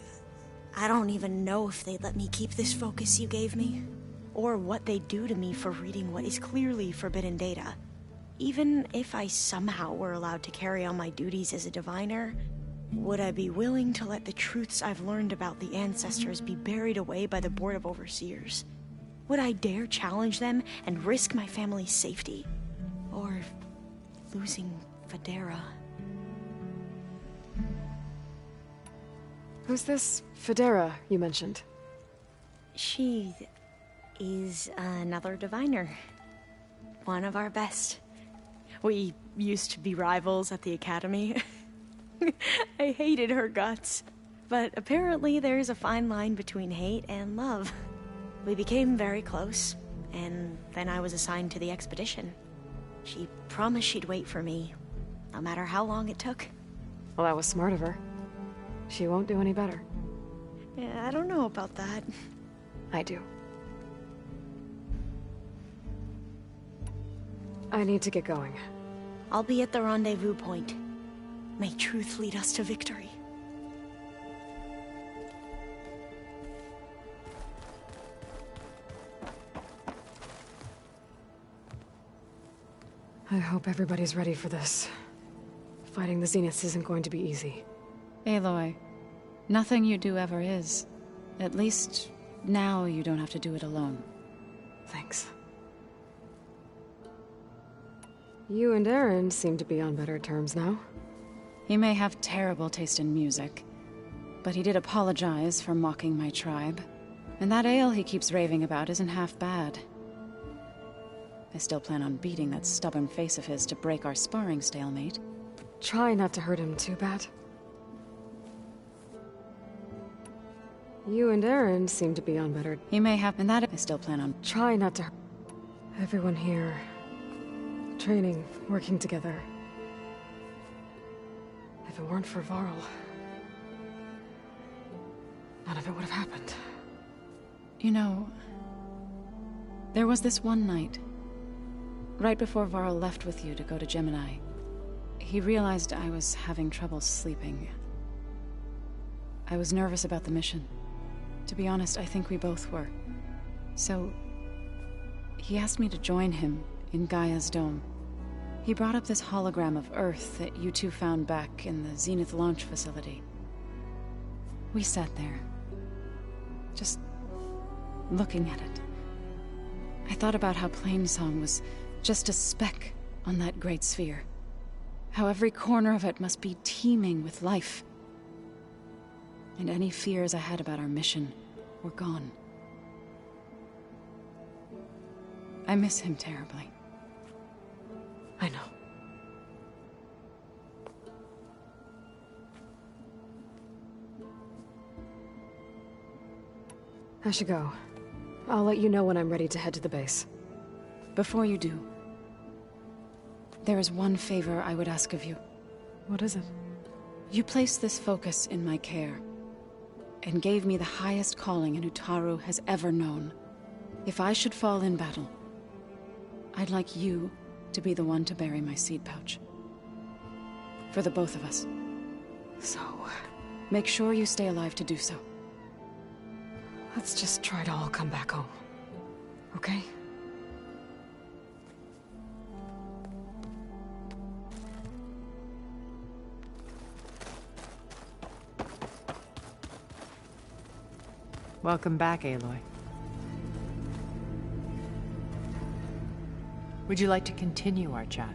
I don't even know if they'd let me keep this focus you gave me, or what they'd do to me for reading what is clearly forbidden data. Even if I somehow were allowed to carry on my duties as a diviner, would I be willing to let the truths I've learned about the ancestors be buried away by the Board of Overseers? Would I dare challenge them and risk my family's safety? Or losing Federa? Who's this Federa you mentioned? She is another diviner. One of our best. We used to be rivals at the academy. I hated her guts. But apparently there's a fine line between hate and love. We became very close, and then I was assigned to the expedition. She promised she'd wait for me, no matter how long it took. Well, that was smart of her. She won't do any better. Yeah, I don't know about that. I do. I need to get going. I'll be at the rendezvous point. May truth lead us to victory. I hope everybody's ready for this. Fighting the Zeniths isn't going to be easy. Aloy, nothing you do ever is. At least, now you don't have to do it alone. Thanks. You and Aaron seem to be on better terms now. He may have terrible taste in music, but he did apologize for mocking my tribe. And that ale he keeps raving about isn't half bad. I still plan on beating that stubborn face of his to break our sparring stalemate. Try not to hurt him too bad. You and Aaron seem to be on better... He may have, and that I still plan on... Try not to... Everyone here... Training, working together. If it weren't for Varl... none of it would have happened. You know... There was this one night... right before Varl left with you to go to Gemini. He realized I was having trouble sleeping. I was nervous about the mission. To be honest, I think we both were. So... he asked me to join him in Gaia's dome. He brought up this hologram of Earth that you two found back in the Zenith launch facility. We sat there, just looking at it. I thought about how Plainsong was just a speck on that great sphere. How every corner of it must be teeming with life. And any fears I had about our mission were gone. I miss him terribly. I know. I should go. I'll let you know when I'm ready to head to the base. Before you do, there is one favor I would ask of you. What is it? You placed this focus in my care, and gave me the highest calling an Utaru has ever known. If I should fall in battle, I'd like you to be the one to bury my seed pouch. For the both of us. So... make sure you stay alive to do so. let's just try to all come back home. Okay? Welcome back, Aloy. Would you like to continue our chat?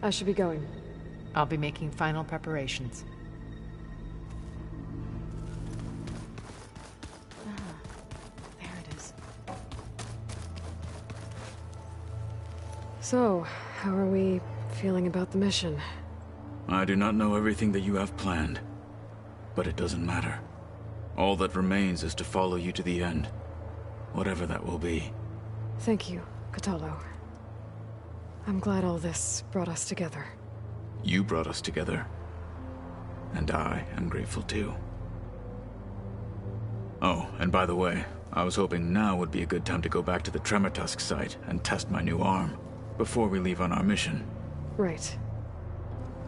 I should be going. I'll be making final preparations. There it is. So, how are we feeling about the mission? I do not know everything that you have planned, but it doesn't matter. All that remains is to follow you to the end, whatever that will be. Thank you, Kotallo. I'm glad all this brought us together. You brought us together, and I am grateful too. Oh, and by the way, I was hoping now would be a good time to go back to the Tremortusk site and test my new arm, before we leave on our mission. Right.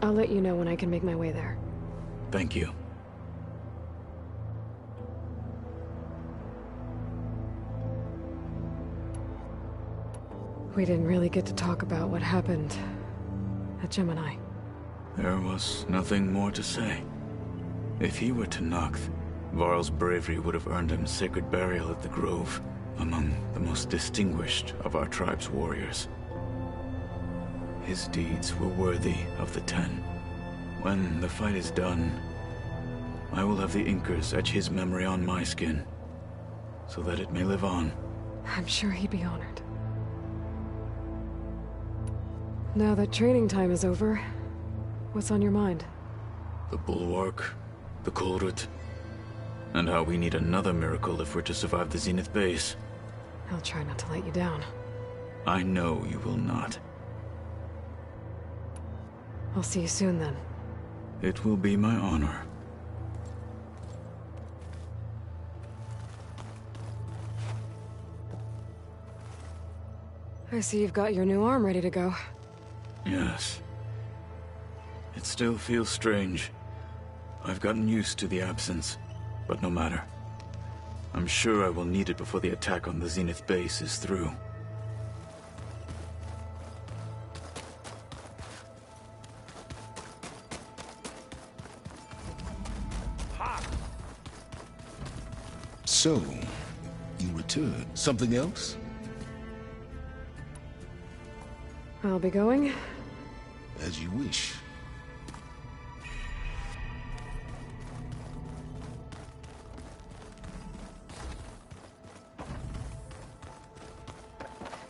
I'll let you know when I can make my way there. Thank you. We didn't really get to talk about what happened at Gemini. There was nothing more to say. If he were Tenakth, Varl's bravery would have earned him sacred burial at the Grove, among the most distinguished of our tribe's warriors. His deeds were worthy of the Ten. When the fight is done, I will have the Inkers etch his memory on my skin, so that it may live on. I'm sure he'd be honored. Now that training time is over, what's on your mind? The Bulwark, the Kulrut, and how we need another miracle if we're to survive the Zenith base. I'll try not to let you down. I know you will not. I'll see you soon then. It will be my honor. I see you've got your new arm ready to go. Yes. It still feels strange. I've gotten used to the absence, but no matter. I'm sure I will need it before the attack on the Zenith base is through. So, you returned. Something else? I'll be going. As you wish.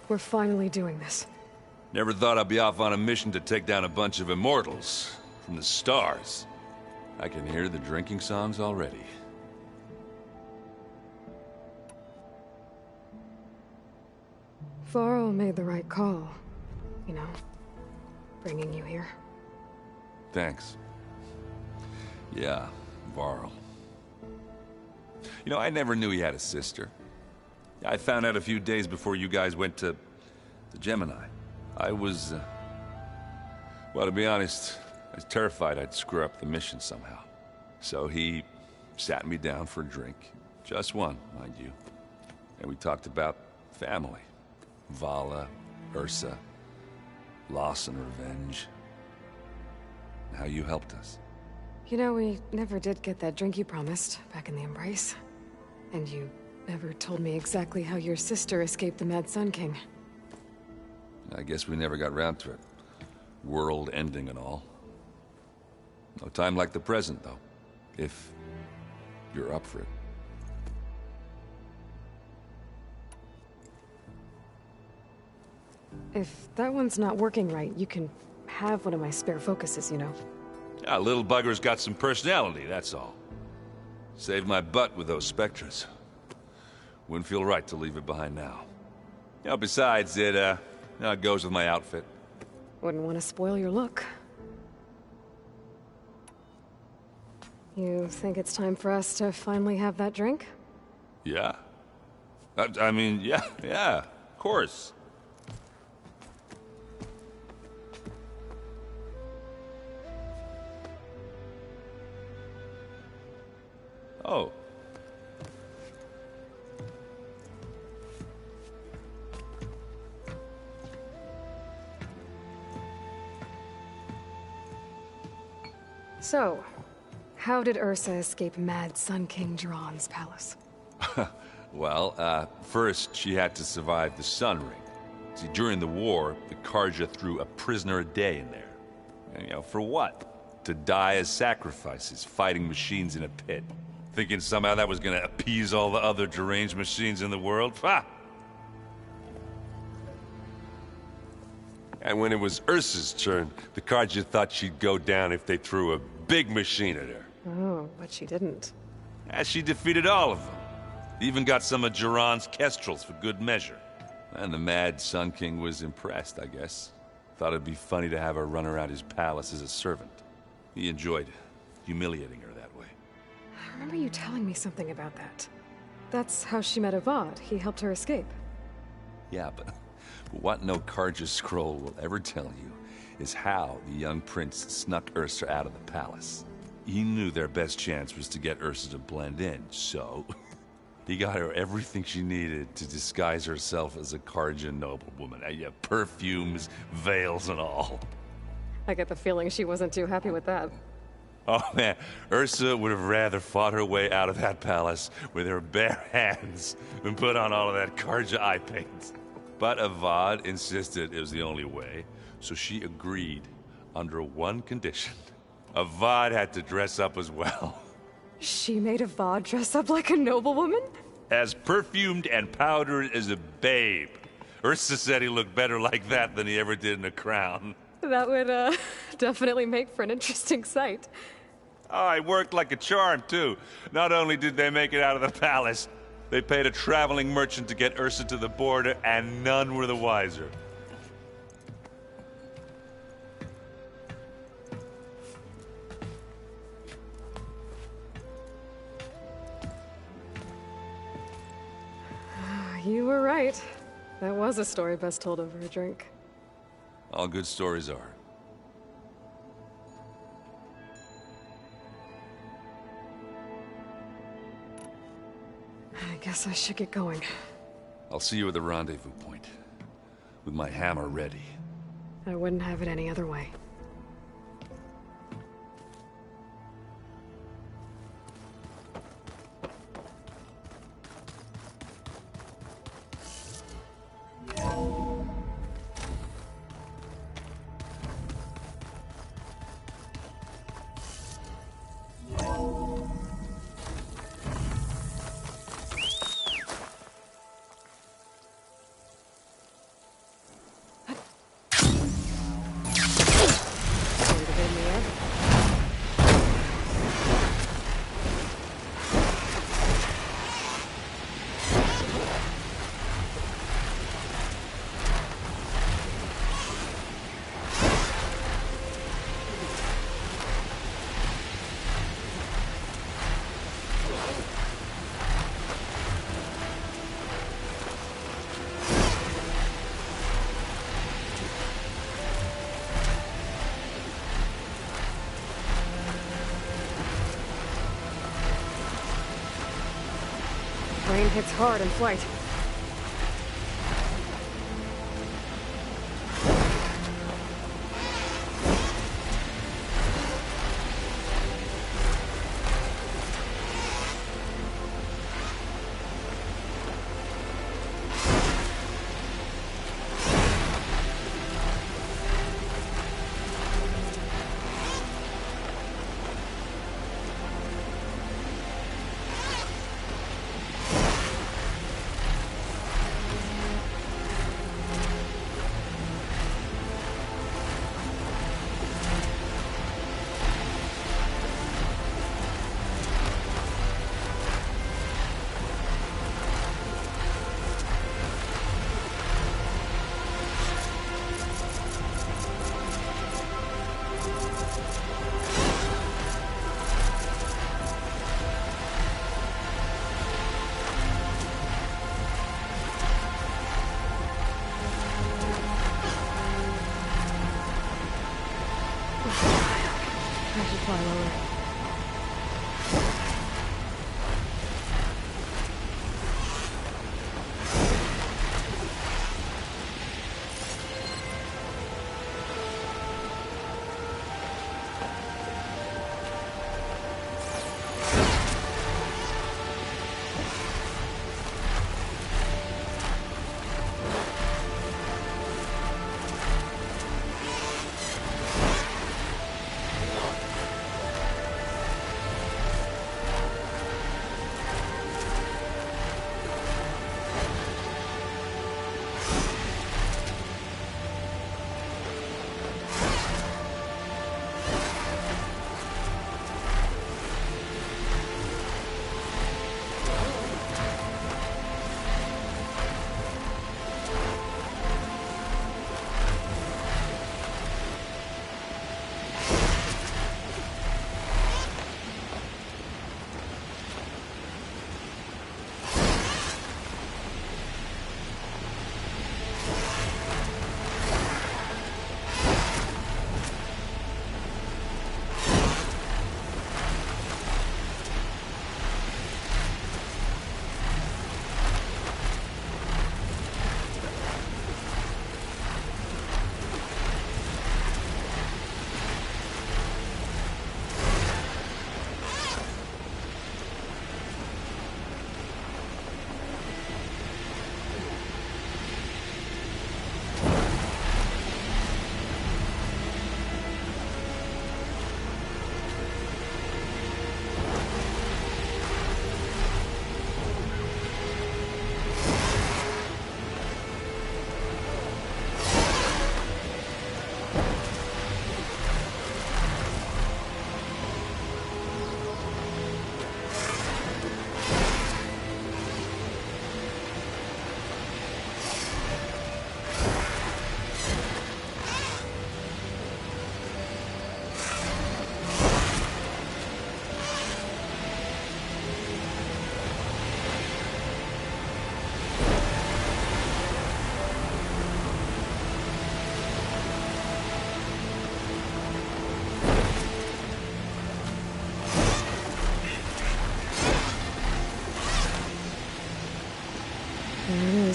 We're finally doing this. Never thought I'd be off on a mission to take down a bunch of immortals from the stars. I can hear the drinking songs already. Varl made the right call. You know, bringing you here. Thanks. Yeah, Varl. You know, I never knew he had a sister. I found out a few days before you guys went to the Gemini. I was, well, to be honest, I was terrified I'd screw up the mission somehow. So he sat me down for a drink. Just one, mind you. And we talked about family. Vala, Ursa, loss and revenge. And how you helped us. You know, we never did get that drink you promised back in the Embrace. And you never told me exactly how your sister escaped the Mad Sun King. I guess we never got round to it. World ending and all. No time like the present, though. If you're up for it. If that one's not working right, you can have one of my spare focuses, you know. Yeah, little bugger's got some personality, that's all. Saved my butt with those Spectres. Wouldn't feel right to leave it behind now. You know, besides, it goes with my outfit. Wouldn't want to spoil your look. You think it's time for us to finally have that drink? Yeah? I mean, yeah, of course. Oh. So, how did Ursa escape Mad Sun King Jiran's palace? Well, first she had to survive the Sun Ring. See, during the war, the Karja threw a prisoner a day in there. And, you know, for what? To die as sacrifices, fighting machines in a pit. Thinking somehow that was gonna appease all the other deranged machines in the world? Ha! And when it was Ursa's turn, the Karja thought she'd go down if they threw a big machine at her. Oh, but she didn't. And she defeated all of them. Even got some of Jiran's kestrels for good measure. And the Mad Sun King was impressed, I guess. Thought it'd be funny to have her run around his palace as a servant. He enjoyed humiliating her that way. I remember you telling me something about that. That's how she met Avad. He helped her escape. Yeah, but what no Karja scroll will ever tell you is how the young prince snuck Ursa out of the palace. He knew their best chance was to get Ursa to blend in, so he got her everything she needed to disguise herself as a Karja noblewoman. Yeah, perfumes, veils, and all. I get the feeling she wasn't too happy with that. Oh man, Ursa would have rather fought her way out of that palace with her bare hands than put on all of that Karja eye paint. But Avad insisted it was the only way, so she agreed under one condition. Avad had to dress up as well. She made Avad dress up like a noblewoman? As perfumed and powdered as a babe. Ursa said he looked better like that than he ever did in a crown. That would, definitely make for an interesting sight. Oh, it worked like a charm, too. Not only did they make it out of the palace, they paid a traveling merchant to get Ursa to the border, and none were the wiser. You were right. That was a story best told over a drink. All good stories are. I guess I should get going. I'll see you at the rendezvous point, with my hammer ready. I wouldn't have it any other way. Brain hits hard in flight.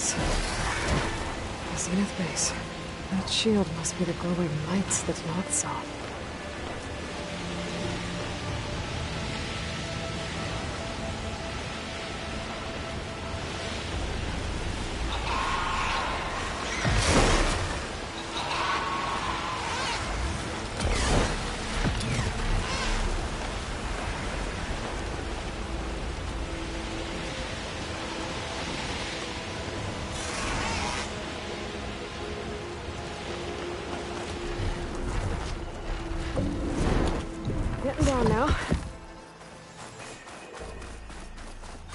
is. The Zenith base. That shield must be the glowing lights that Noct saw. Getting down now.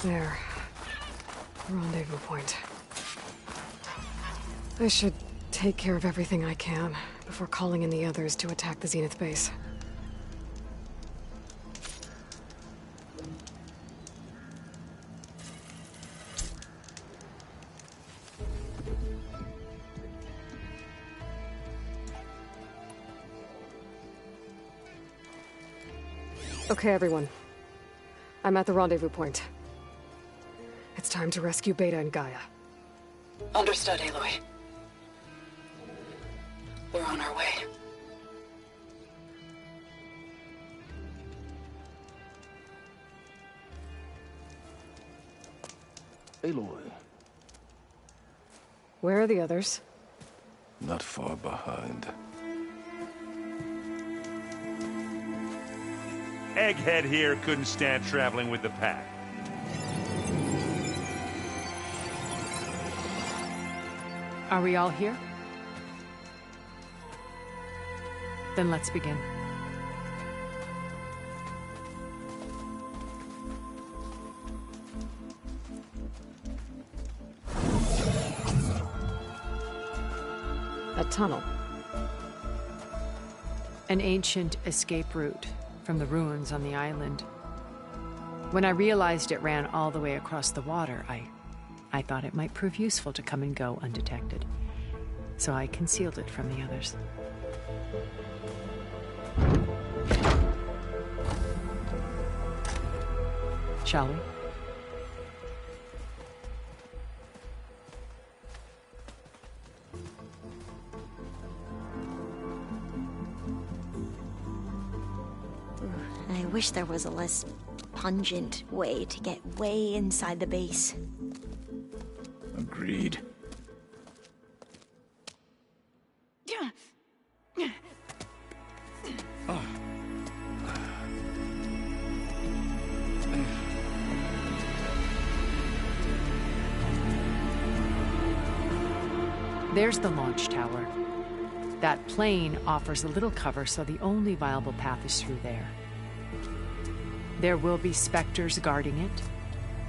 There. Rendezvous point. I should take care of everything I can before calling in the others to attack the Zenith base. Okay, everyone. I'm at the rendezvous point. It's time to rescue Beta and Gaia. Understood, Aloy. We're on our way. Aloy, Where are the others? not far behind. Egghead here couldn't stand traveling with the pack. Are we all here? Then let's begin. A tunnel. An ancient escape route from the ruins on the island. When I realized it ran all the way across the water, I thought it might prove useful to come and go undetected. So I concealed it from the others. Shall we? I wish there was a less pungent way to get way inside the base. Agreed. There's the launch tower. That plane offers a little cover, so the only viable path is through there. There will be specters guarding it,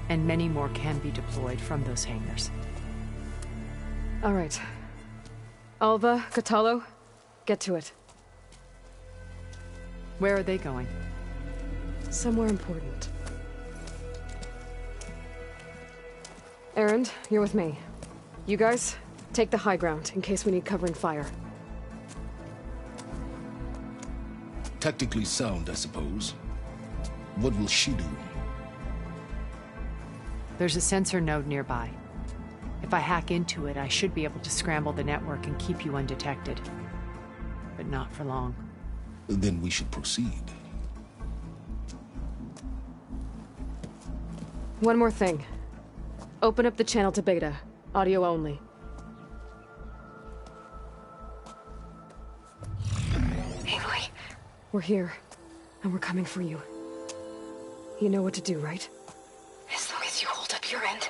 and many more can be deployed from those hangars. All right. Alva, Catalo, get to it. Where are they going? Somewhere important. Erend, you're with me. You guys, take the high ground in case we need covering fire. Tactically sound, I suppose. What will she do? There's a sensor node nearby. If I hack into it, I should be able to scramble the network and keep you undetected. But not for long. Then we should proceed. One more thing. Open up the channel to Beta. Audio only. Aloy. We're here, and we're coming for you. You know what to do, right? As long as you hold up your end.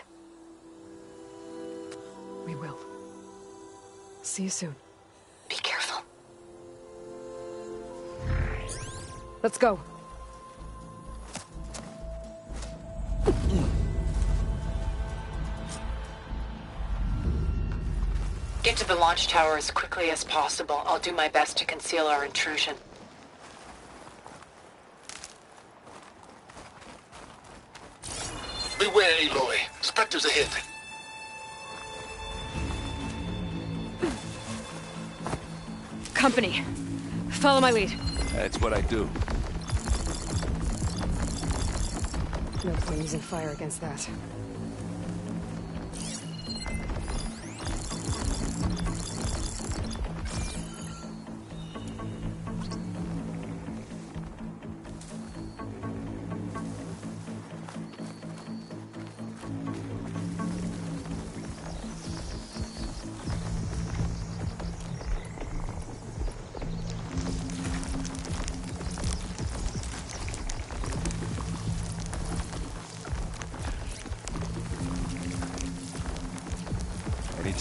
We will. See you soon. Be careful. Let's go. Get to the launch tower as quickly as possible. I'll do my best to conceal our intrusion. Beware, Aloy. Spectres ahead. Company. Follow my lead. That's what I do. No point using fire against that.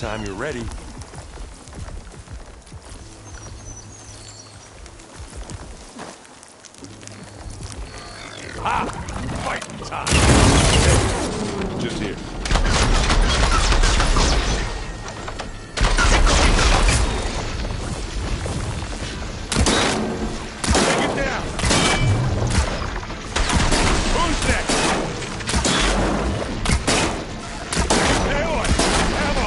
Anytime you're ready. Ha! Fighting time! Hey, just here. Take it down! Who's next? Aloy! Ammo!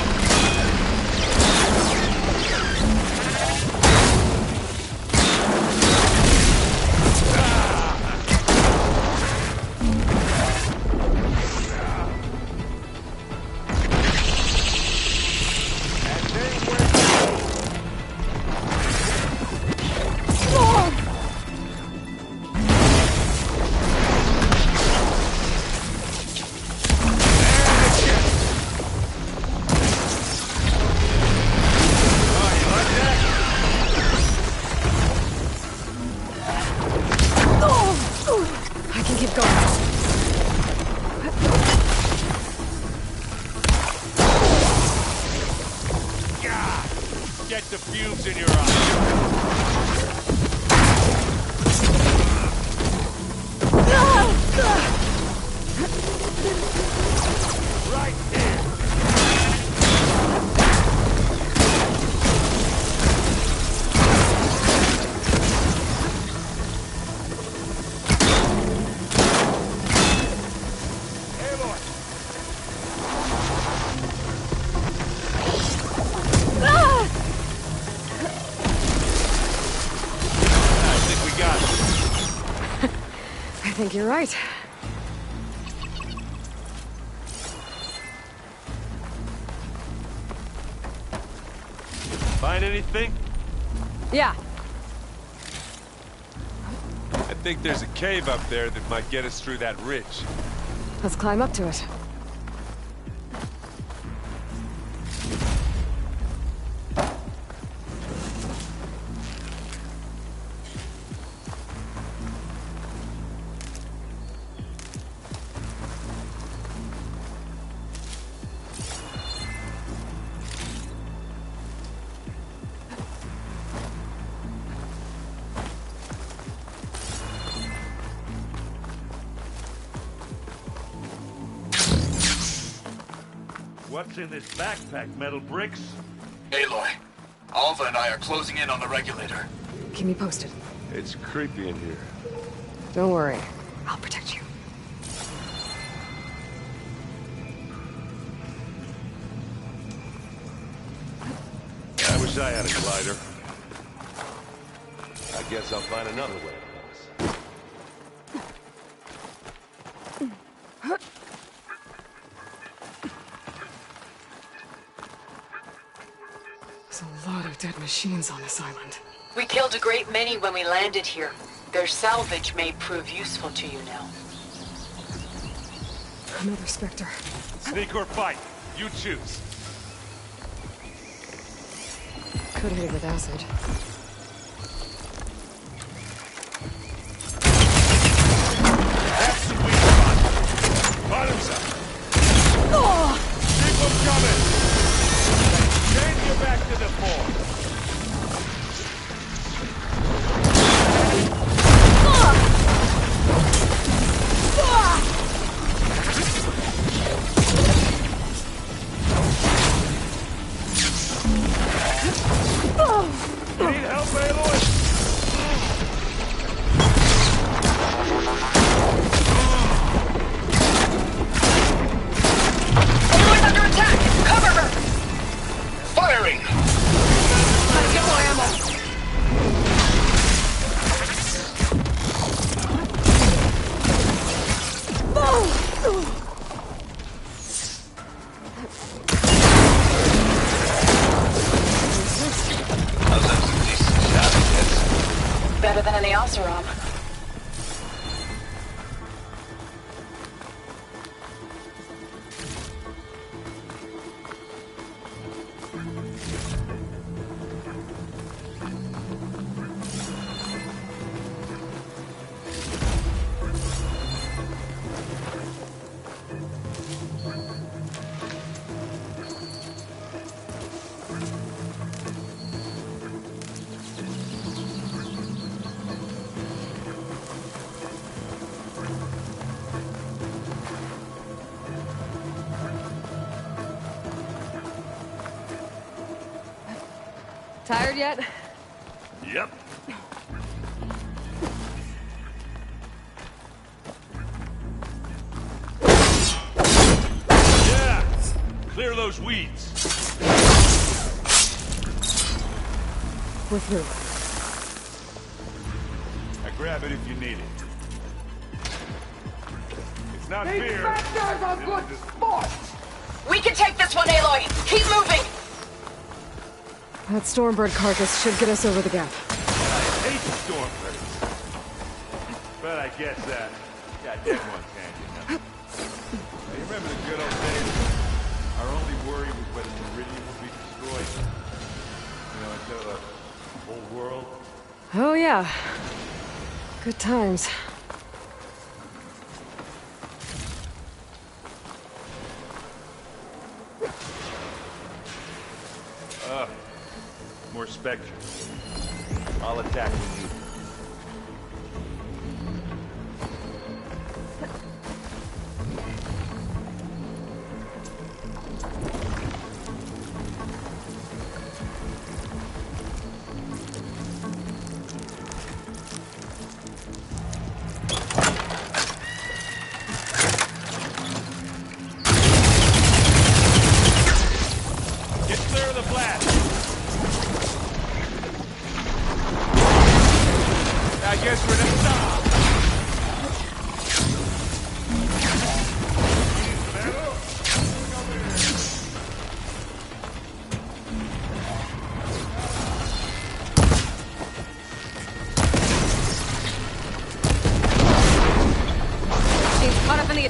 I can keep going. Get the fumes in your eyes. Right here. Aloy. I think we got it. I think you're right. Find anything? Yeah. I think there's a cave up there that might get us through that ridge. Let's climb up to it. What's in this backpack, metal bricks? Aloy, Alva and I are closing in on the regulator. Keep me posted. It's creepy in here. Don't worry. I'll protect you. I wish I had a glider. I guess I'll find another way. There's a lot of dead machines on this island. We killed a great many when we landed here. Their salvage may prove useful to you now. Another Spectre. Sneak or fight, you choose. Could hit it with acid. That's the weak spot. Bottoms up. Keep them coming. Change your back to the fore. Need Tired yet? Yep. Yeah! Clear those weeds. We're through. I grab it if you need it. It's not fair. These bastards are good sport! We can take this one, Aloy! Keep moving! That Stormbird carcass should get us over the gap. I hate Stormbirds. But I guess goddamn one can, you know. Now, you remember the good old days? Our only worry was whether Meridian would be destroyed. You know, instead of the whole world. Oh yeah. Good times. More specters. I'll attack when you. Get clear of the blast! I guess we're gonna stop. She's caught up in the...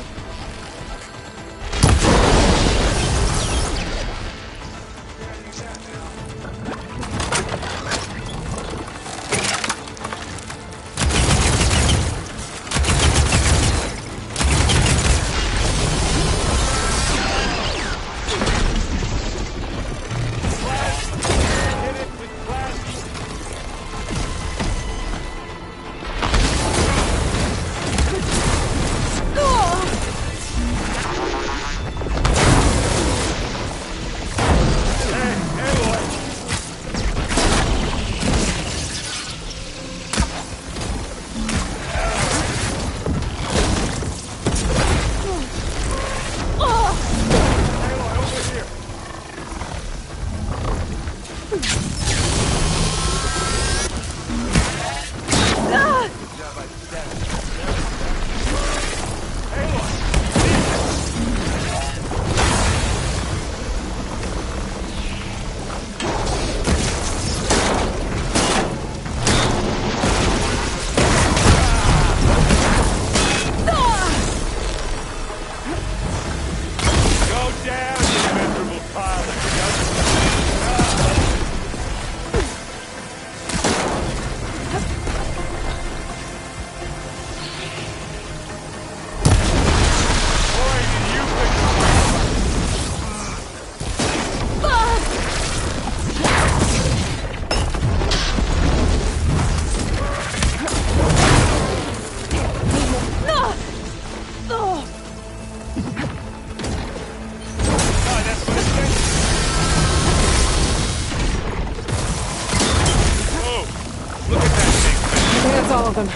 all of them.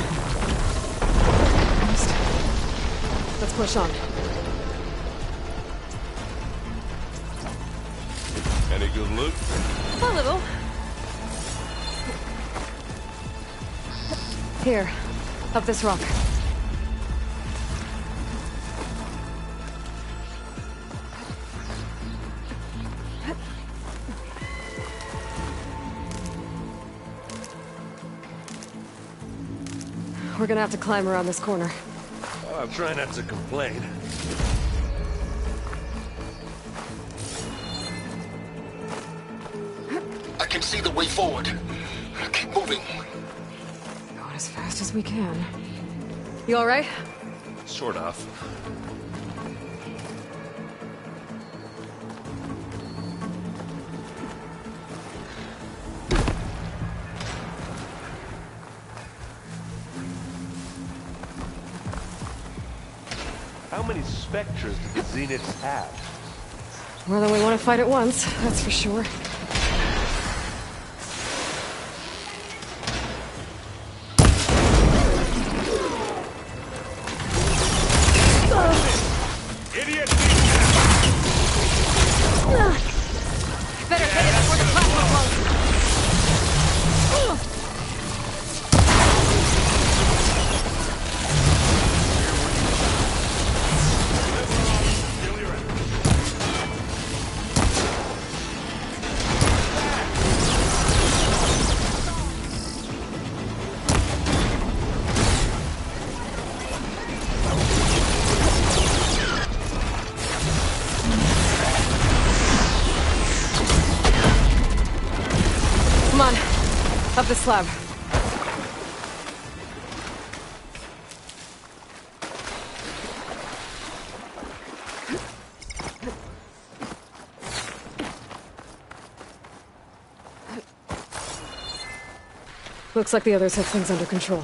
Let's push on. Any good loot? A little. Here, up this rock. We're gonna have to climb around this corner. Oh, I'm trying not to complain. I can see the way forward. Keep moving. Going as fast as we can. You all right? Sort of. How many specters do the Zeniths have? More than we want to fight at once, that's for sure. Up the slab. Looks like the others have things under control.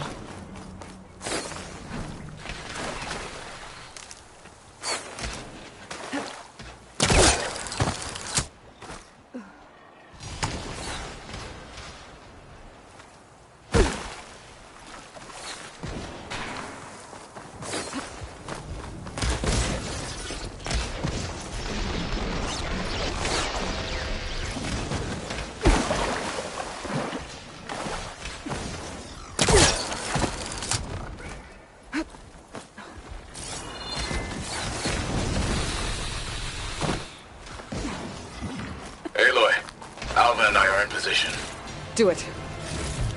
Do it.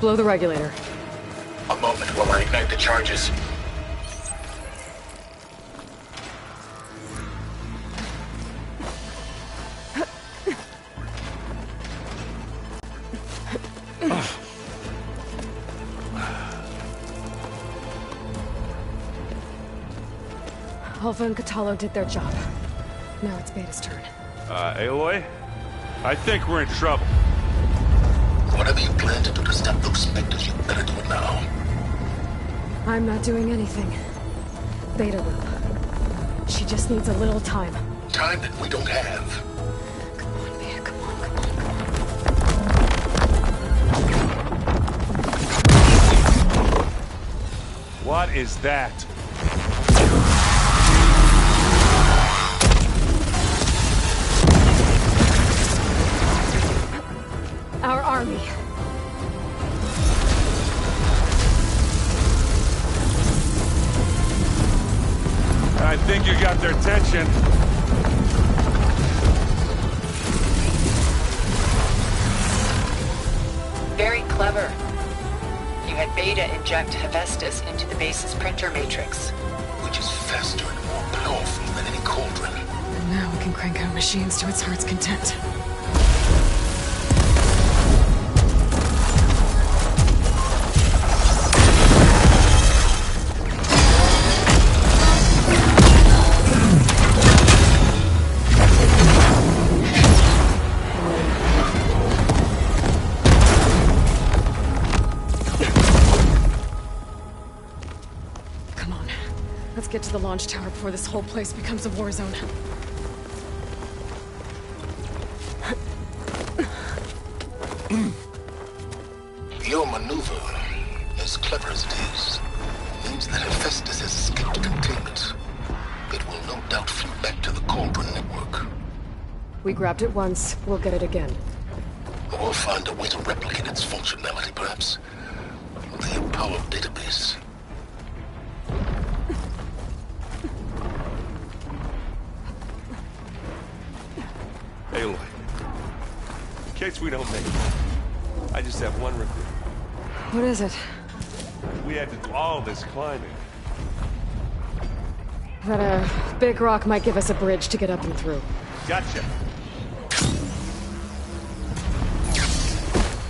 Blow the regulator. A moment while I ignite the charges. Alpha and Catalo did their job. Now it's Beta's turn. Aloy? I think we're in trouble. Whatever you plan to do to stop those specters, you better do it now. I'm not doing anything. Beta will. She just needs a little time. Time that we don't have. Come on, Beta, come on, come on. What is that? Our army. I think you got their attention. Very clever. You had Beta inject Hephaestus into the base's printer matrix. Which is faster and more powerful than any cauldron. And now we can crank out machines to its heart's content. Get to the launch tower before this whole place becomes a war zone. Your maneuver, as clever as it is, means that Hephaestus has escaped containment. It will no doubt flee back to the Cauldron network. We grabbed it once, we'll get it again. Or find a way to replicate its functionality, perhaps. The Apollo database. Aloy, in case we don't make it, I just have one request. What is it? We had to do all this climbing. That a big rock might give us a bridge to get up and through. Gotcha.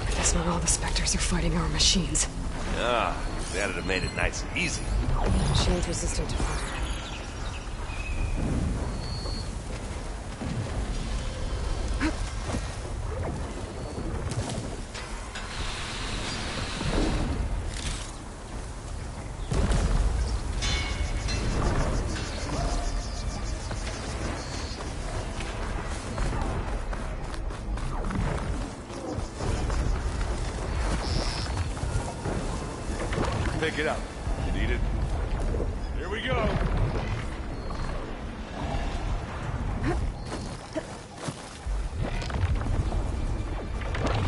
I guess not all the Spectres are fighting our machines. Ah, that'd have made it nice and easy. Machines resistant to fire. Pick it up. You need it? Here we go.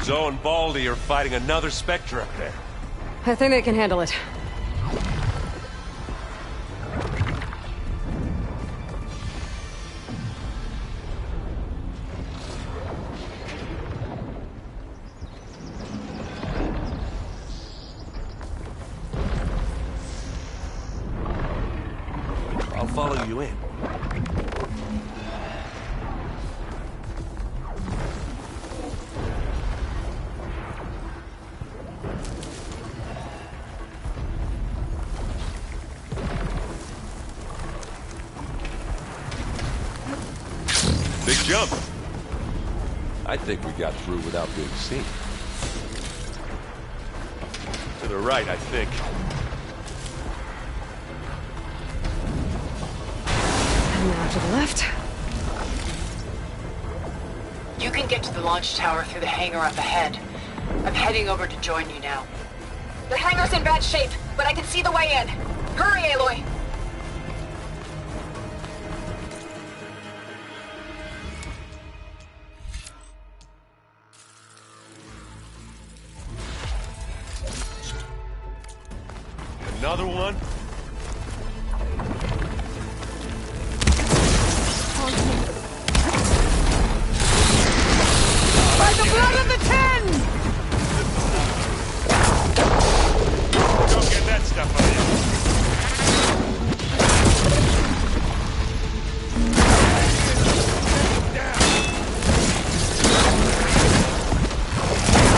Zoe and Baldy are fighting another Spectre up there. I think they can handle it. I'll follow you in. Big jump. I think we got through without being seen. To the right, I think. And now to the left. You can get to the launch tower through the hangar up ahead. I'm heading over to join you now. The hangar's in bad shape, but I can see the way in. Hurry, Aloy! Another one? By the blood of the Ten! Don't get that stuff on you.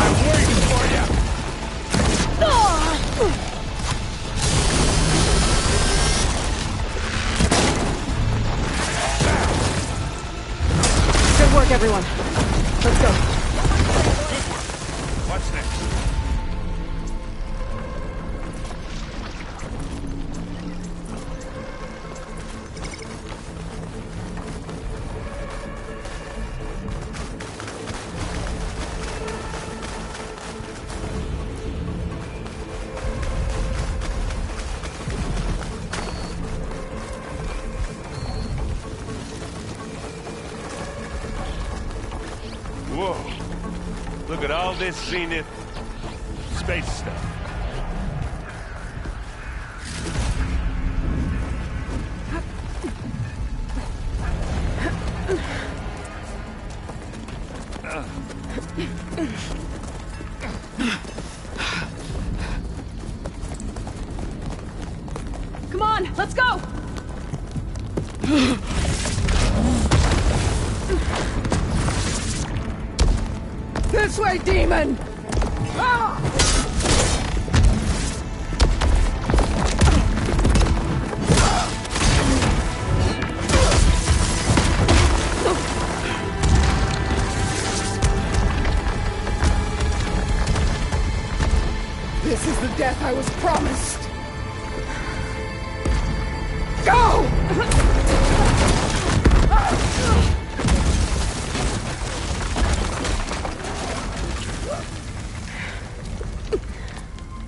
I'm waiting for you. Good work, everyone. Let's go. Good work. What's next? Whoa. Look at all this Zenith space stuff. Come on, let's go! This way, demon! This is the death I was promised! Go!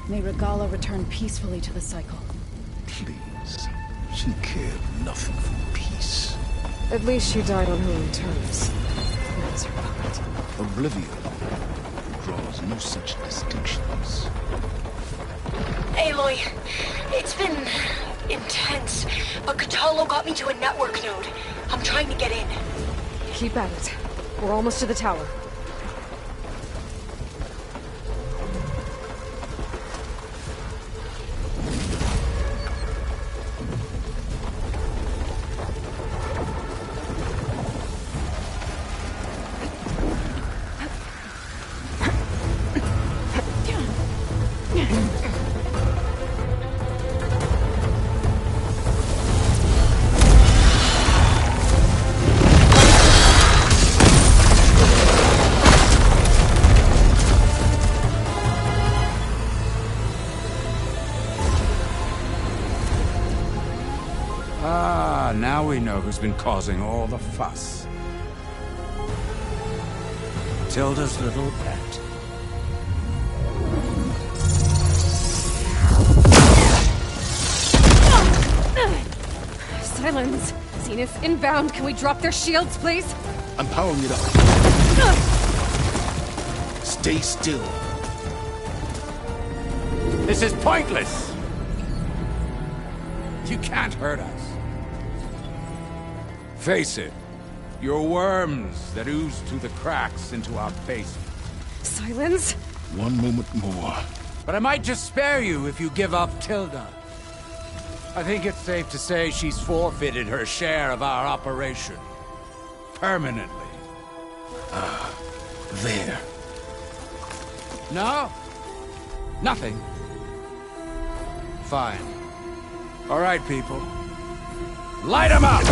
May Regala return peacefully to the cycle. Please. She cared nothing for peace. At least she died on her own terms. That's her point. Oblivion draws no such distinctions. Aloy, it's been intense, but Kotallo got me to a network node. I'm trying to get in. Keep at it. We're almost to the tower. Now we know who's been causing all the fuss. Tilda's little pet. Sylens! Zenith inbound! Can we drop their shields, please? I'm powering it up. Stay still. This is pointless! You can't hurt us. Face it. You're worms that ooze through the cracks into our basement. Sylens? One moment more. But I might just spare you if you give up Tilda. I think it's safe to say she's forfeited her share of our operation. Permanently. There. No? Nothing. Fine. All right, people. Light 'em up!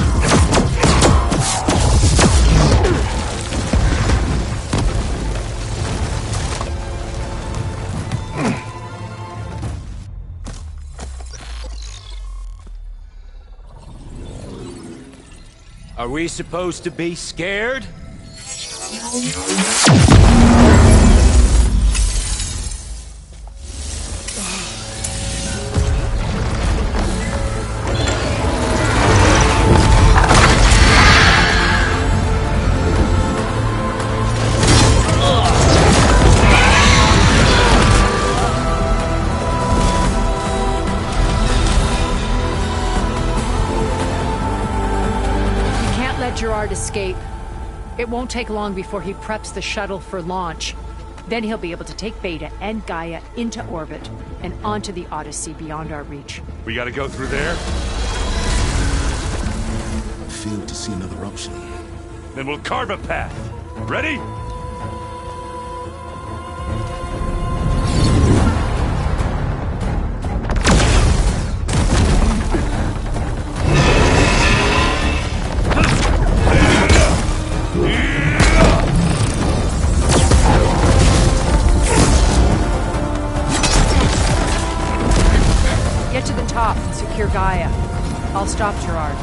Are we supposed to be scared? Gerard escape. It won't take long before he preps the shuttle for launch. Then he'll be able to take Beta and Gaia into orbit and onto the Odyssey beyond our reach. We gotta go through there? I failed to see another option. Then we'll carve a path. Ready? Get to the top and secure Gaia. I'll stop Gerard.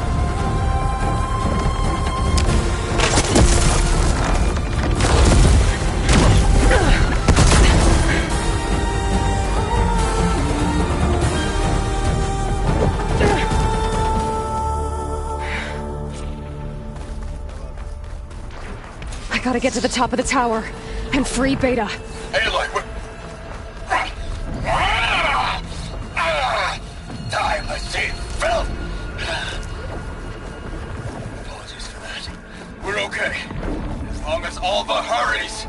I gotta get to the top of the tower and free Beta. Hey, look, time machine filth! Apologies for that. We're okay. As long as Alva hurries.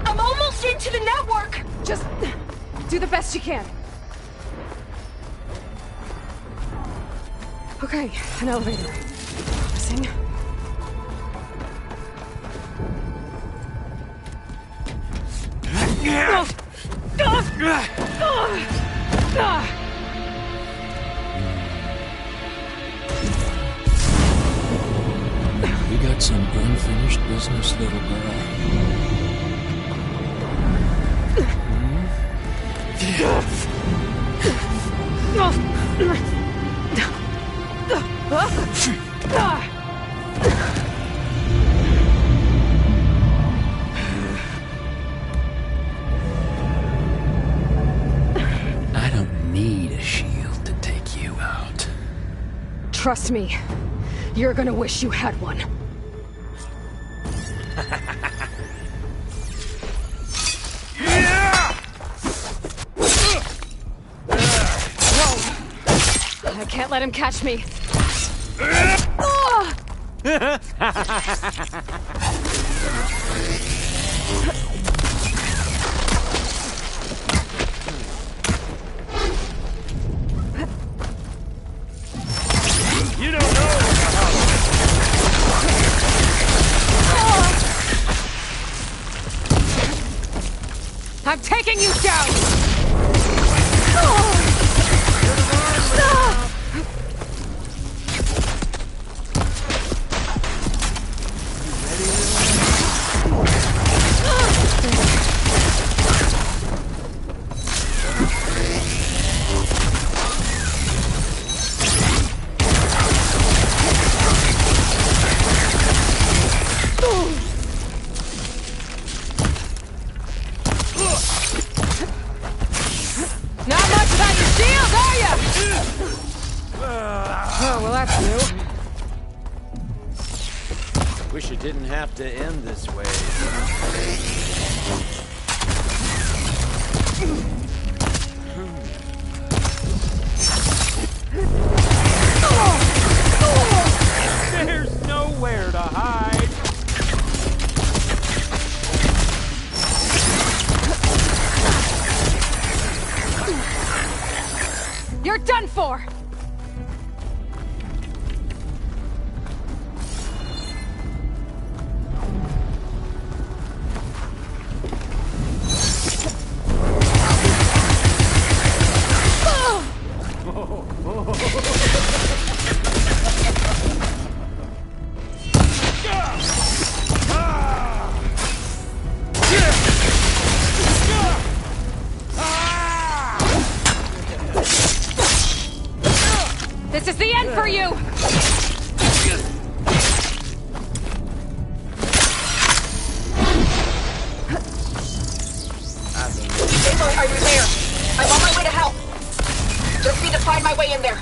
I'm almost into the network! Just do the best you can. Okay, an elevator. Promising. We got some unfinished business, little girl. I don't need a shield to take you out. Trust me, you're gonna wish you had one. Whoa! I can't let him catch me. You don't know how. I'm taking you down! Wish it didn't have to end this way. There's nowhere to hide. You're done for! This is the end for you! in there.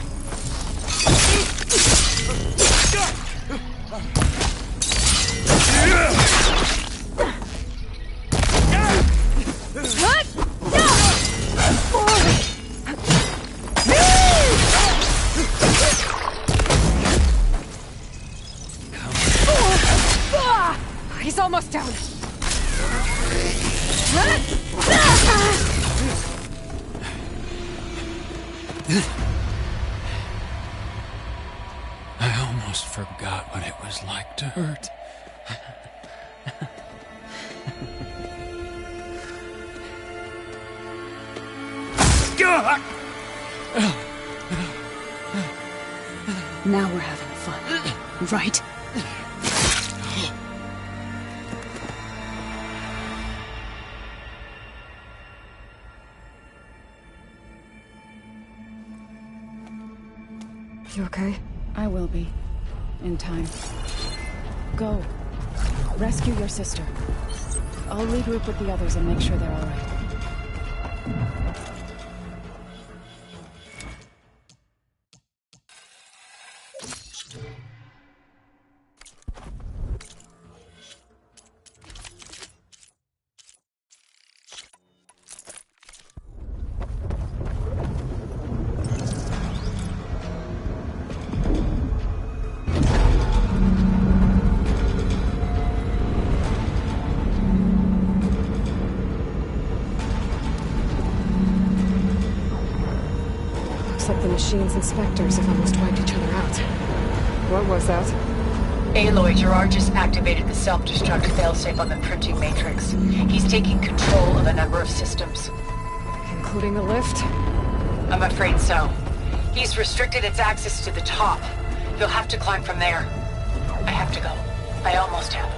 He's almost down. I almost forgot what it was like to hurt. Now we're having fun, right? You okay? I will be. In time. Go. Rescue your sister. I'll regroup with the others and make sure they're all right. Machine's inspectors have almost wiped each other out. What was that? Aloy, Gerard just activated the self-destruct failsafe on the printing matrix. He's taking control of a number of systems. Including the lift? I'm afraid so. He's restricted its access to the top. You'll have to climb from there. I have to go. I almost have.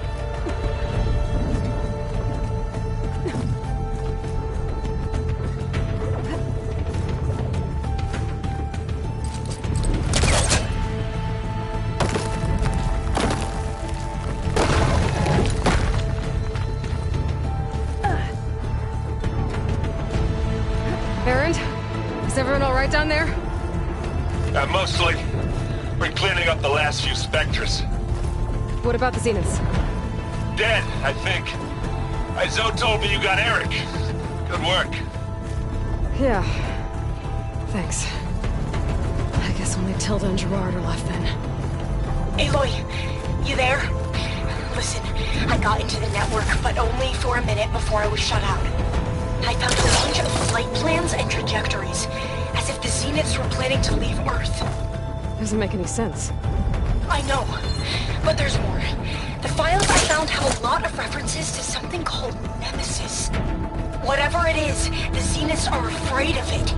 Is everyone all right down there? Mostly. We're cleaning up the last few specters. What about the Zeniths? Dead, I think. Zoe told me you got Erik. Good work. Yeah. Thanks. I guess only Tilda and Gerard are left then. Aloy, you there? Listen, I got into the network, but only for a minute before I was shut out. I found a bunch of flight plans and trajectories, as if the Zeniths were planning to leave Earth. Doesn't make any sense. I know, but there's more. The files I found have a lot of references to something called Nemesis. Whatever it is, the Zeniths are afraid of it.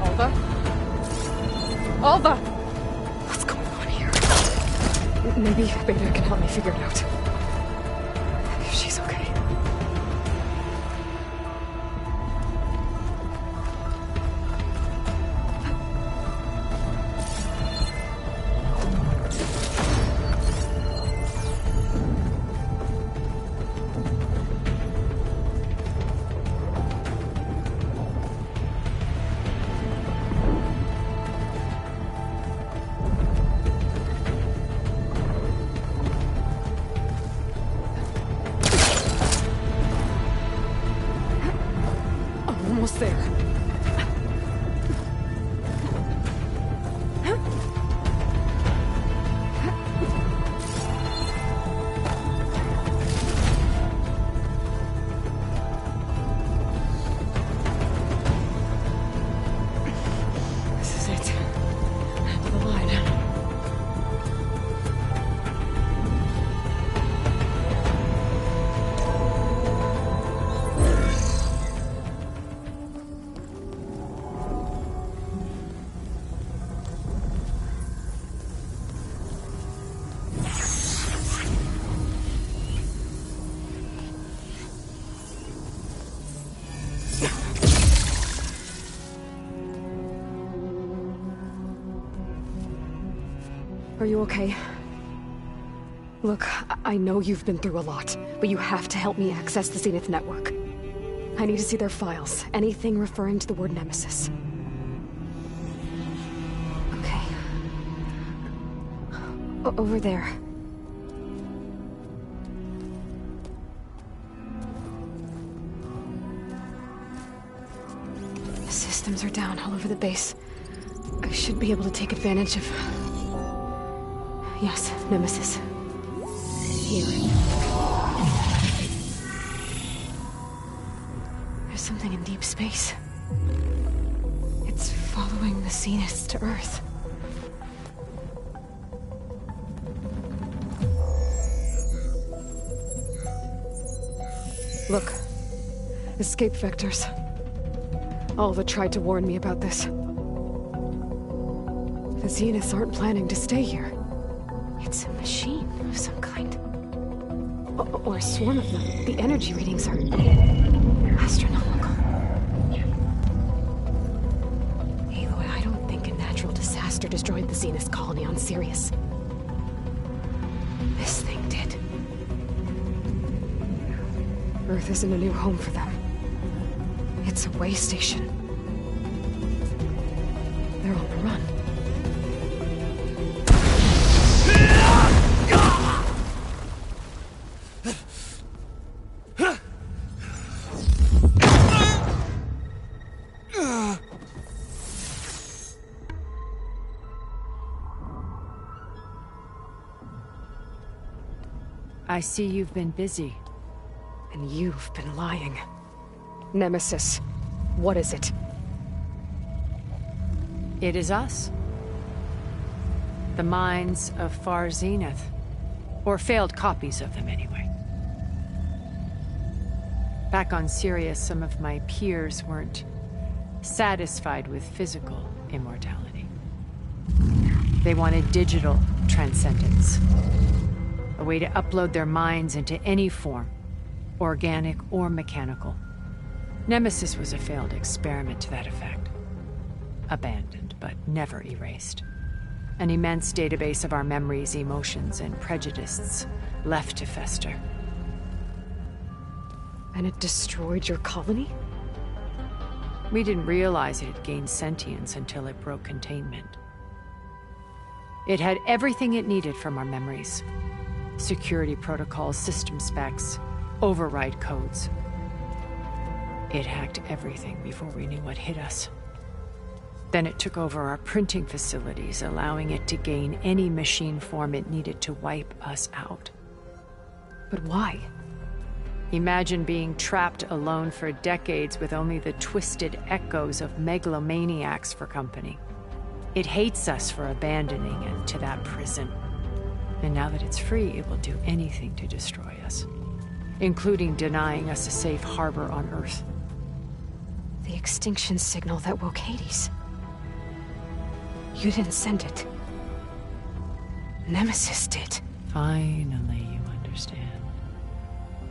Alva? Alva! What's going on here? Maybe Beta can help me figure it out. If she's okay. Almost there. This is it. End of the line. Are you okay? Look, I know you've been through a lot, but you have to help me access the Zenith network. I need to see their files, anything referring to the word Nemesis. Over there. The systems are down all over the base. I should be able to take advantage of... Yes, Nemesis. Here. There's something in deep space. It's following the Zeniths to Earth. Look. Escape vectors. Alva tried to warn me about this. The Zeniths aren't planning to stay here. It's a machine of some kind. Or a swarm of them. The energy readings are... astronomical. Aloy, I don't think a natural disaster destroyed the Zenith colony on Sirius. This thing did. Earth isn't a new home for them. It's a way station. They're on the run. I see you've been busy. And you've been lying. Nemesis, what is it? It is us. The minds of Far Zenith. Or failed copies of them, anyway. Back on Sirius, some of my peers weren't satisfied with physical immortality. They wanted digital transcendence. A way to upload their minds into any form, organic or mechanical. Nemesis was a failed experiment to that effect. Abandoned, but never erased. An immense database of our memories, emotions, and prejudices left to fester. And it destroyed your colony? We didn't realize it had gained sentience until it broke containment. It had everything it needed from our memories. Security protocols, system specs, override codes. It hacked everything before we knew what hit us. Then it took over our printing facilities, allowing it to gain any machine form it needed to wipe us out. But why? Imagine being trapped alone for decades with only the twisted echoes of megalomaniacs for company. It hates us for abandoning it to that prison. And now that it's free, it will do anything to destroy us, including denying us a safe harbor on Earth. The extinction signal that woke Hades. You didn't send it. Nemesis did. Finally, you understand.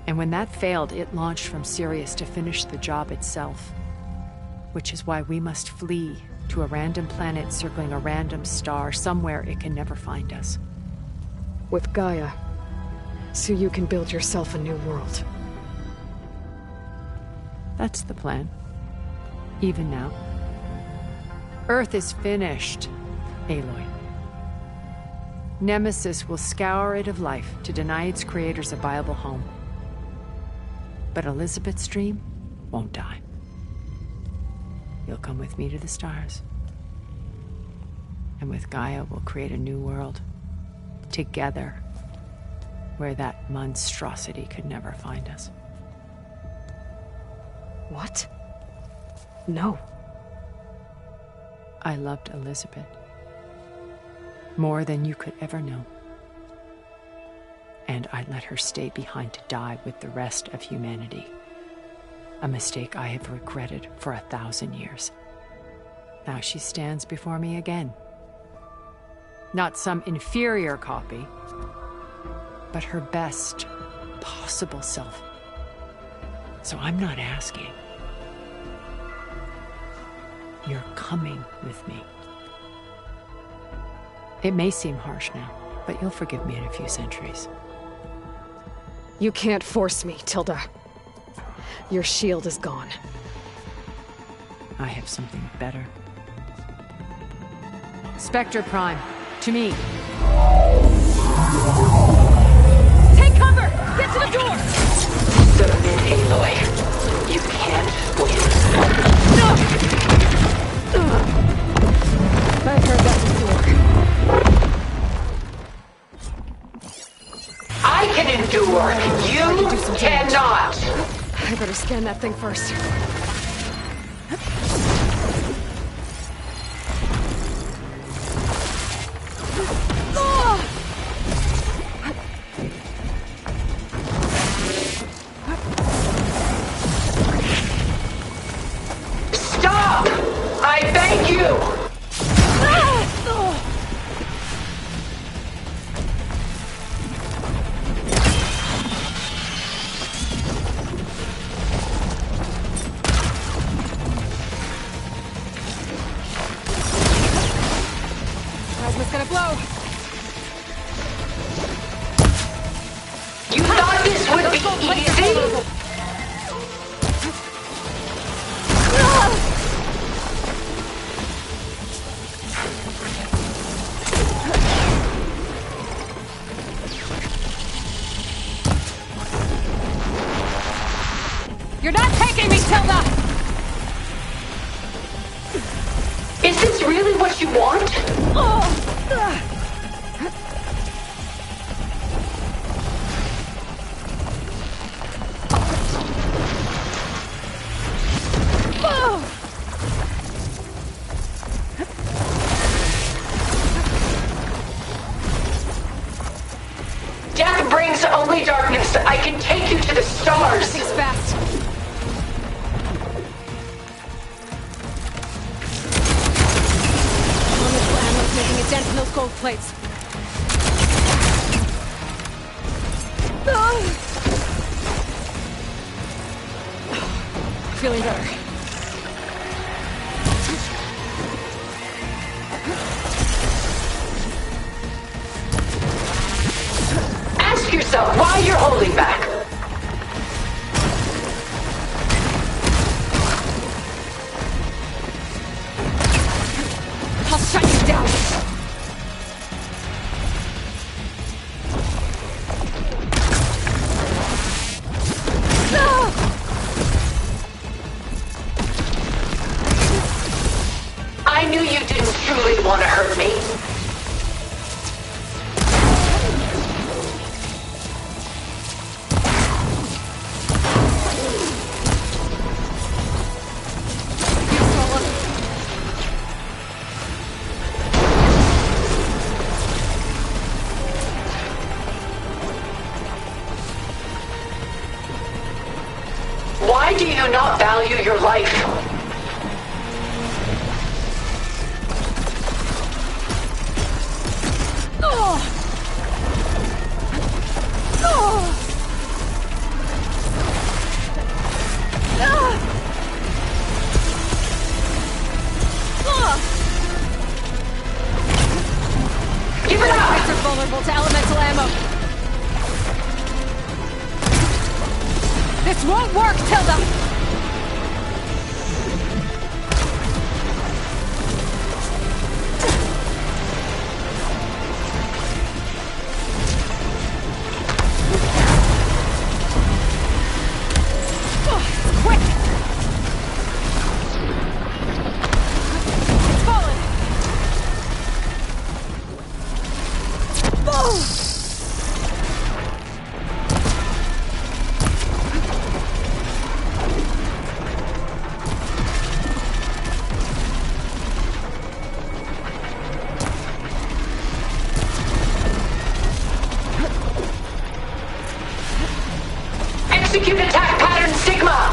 And when that failed, it launched from Sirius to finish the job itself. Which is why we must flee to a random planet circling a random star, somewhere it can never find us. With Gaia, so you can build yourself a new world. That's the plan. Even now. Earth is finished, Aloy. Nemesis will scour it of life to deny its creators a viable home. But Elizabeth's dream won't die. You'll come with me to the stars. And with Gaia, we'll create a new world. Together. Where that monstrosity could never find us. What? No. I loved Elizabeth. More than you could ever know. And I let her stay behind to die with the rest of humanity. A mistake I have regretted for 1,000 years. Now she stands before me again. Not some inferior copy, but her best possible self. So I'm not asking. You're coming with me. It may seem harsh now, but you'll forgive me in a few centuries. You can't force me, Tilda. Your shield is gone. I have something better. Spectre Prime, to me. Take cover! Get to the door! Submit, Aloy. You can't win. I've heard that before. I can endure. You cannot. I better scan that thing first. Stop! I beg you! Plasma's gonna blow. You thought this would be easy? You're not taking me, Tilda! Is this really what you want? Death brings only darkness. I can take you to the stars. Things fast. Elemental ammo's making a dent in those gold plates. Feeling better. Ask yourself why you're holding back. I'll shut you down. I knew you didn't truly want to hurt me. Why do you not value your life? Give it up! Plates are vulnerable to elemental ammo. This won't work, Tilda! Quick! It's fallen! Execute attack pattern Sigma!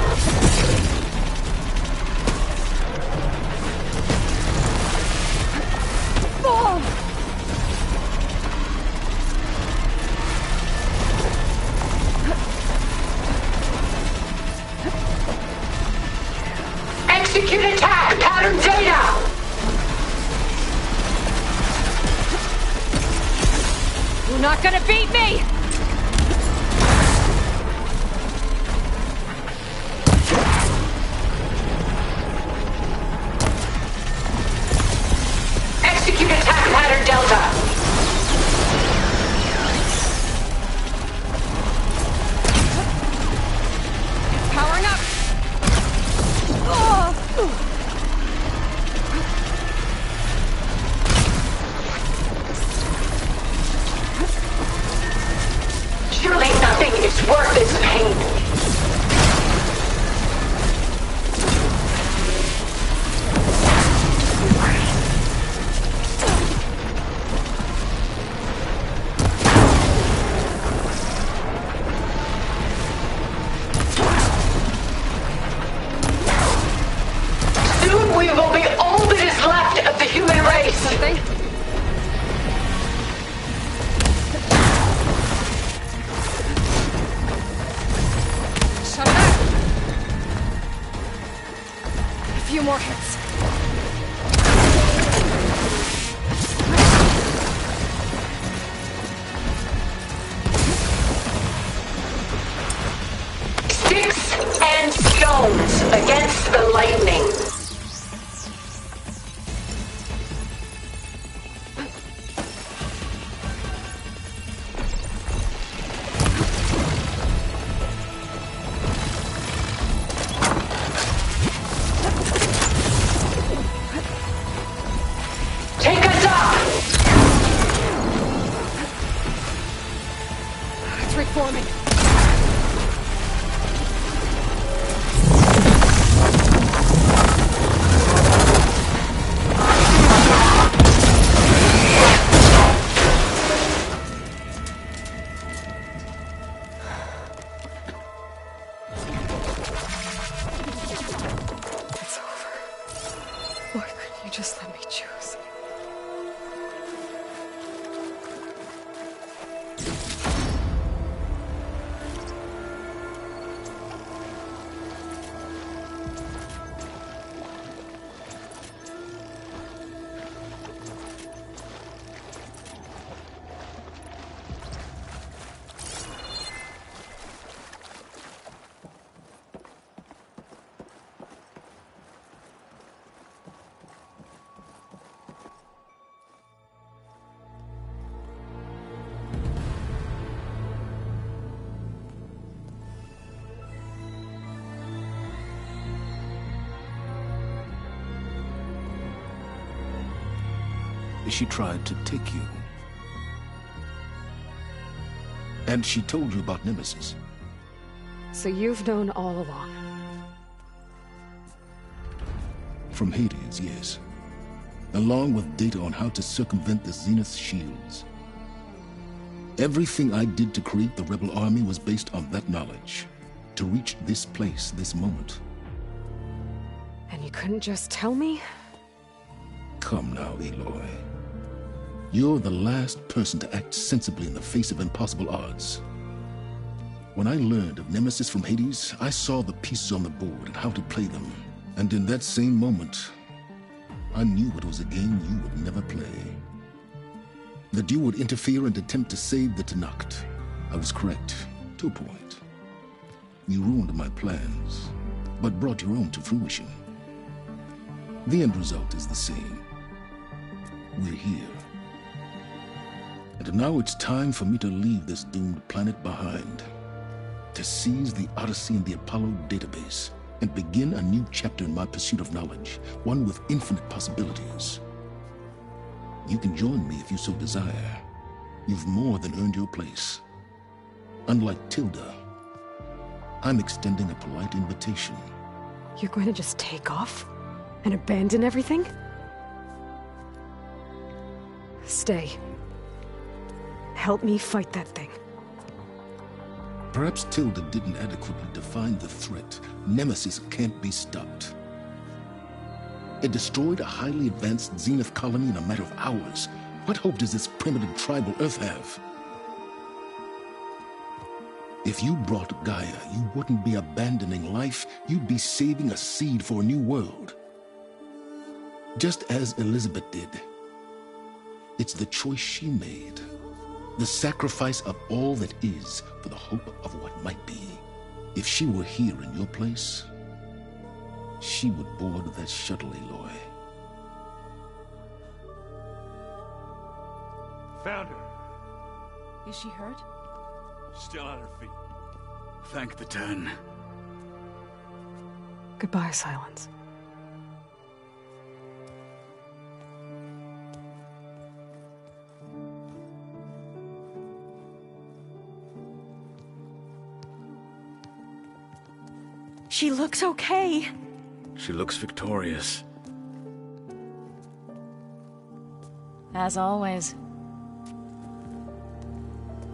Execute attack pattern Zeta! You're not gonna beat me! Execute attack pattern Delta! Against the lightning. Take us up! It's reforming. It's over. Why couldn't you just let me choose? She tried to take you. And she told you about Nemesis. So you've known all along. From Hades, yes. Along with data on how to circumvent the Zenith shields. Everything I did to create the rebel army was based on that knowledge. To reach this place, this moment. And you couldn't just tell me? Come now, Aloy. You're the last person to act sensibly in the face of impossible odds. When I learned of Nemesis from Hades, I saw the pieces on the board and how to play them. And in that same moment, I knew it was a game you would never play. That you would interfere and attempt to save the Tenakth. I was correct, to a point. You ruined my plans, but brought your own to fruition. The end result is the same. We're here. And now it's time for me to leave this doomed planet behind. To seize the Odyssey and the Apollo database, and begin a new chapter in my pursuit of knowledge, one with infinite possibilities. You can join me if you so desire. You've more than earned your place. Unlike Tilda, I'm extending a polite invitation. You're going to just take off? And abandon everything? Stay. Help me fight that thing. Perhaps Tilda didn't adequately define the threat. Nemesis can't be stopped. It destroyed a highly advanced Zenith colony in a matter of hours. What hope does this primitive tribal Earth have? If you brought Gaia, you wouldn't be abandoning life, you'd be saving a seed for a new world. Just as Elizabeth did. It's the choice she made. The sacrifice of all that is for the hope of what might be. If she were here in your place, she would board that shuttle, Aloy. Found her. Is she hurt? Still on her feet. Thank the Ten. Goodbye, Sylens. She looks okay. She looks victorious. As always.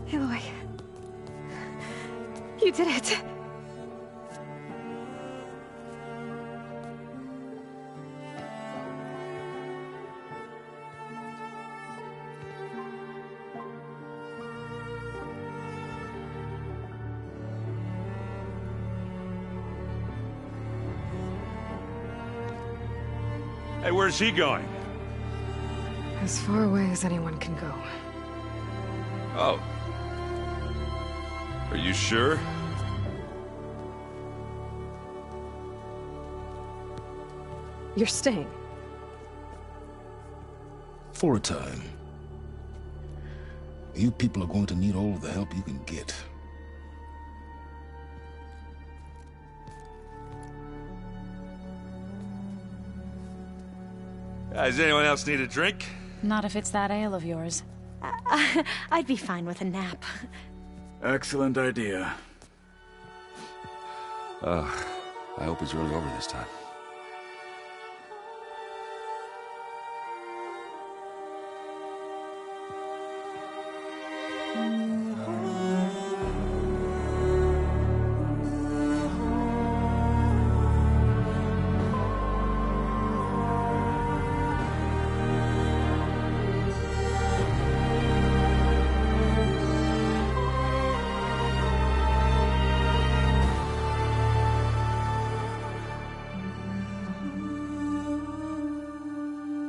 Aloy. You did it. Hey, where's he going? As far away as anyone can go. Oh. Are you sure? You're staying. For a time. You people are going to need all the help you can get. Does anyone else need a drink? Not if it's that ale of yours. I'd be fine with a nap. Excellent idea. I hope it's really over this time.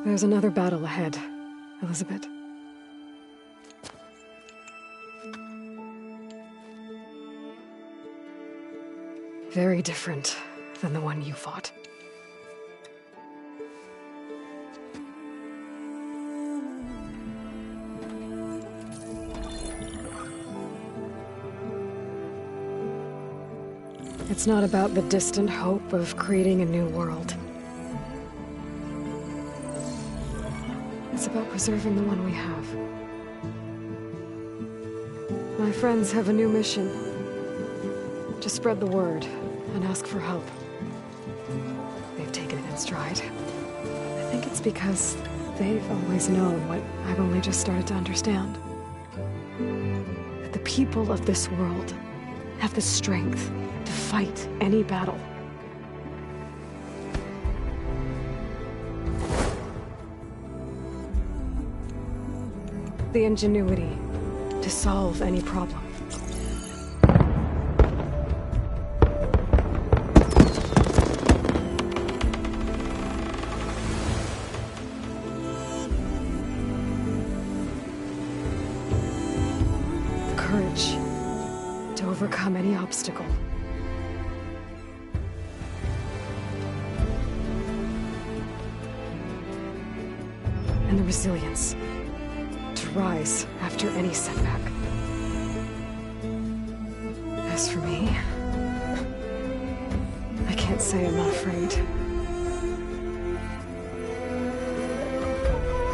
There's another battle ahead, Elizabeth. Very different than the one you fought. It's not about the distant hope of creating a new world. It's about preserving the one we have. My friends have a new mission. To spread the word and ask for help. They've taken it in stride. I think it's because they've always known what I've only just started to understand. That the people of this world have the strength to fight any battle. The ingenuity to solve any problem. The courage to overcome any obstacle. And the resilience rise after any setback. As for me, I can't say I'm not afraid.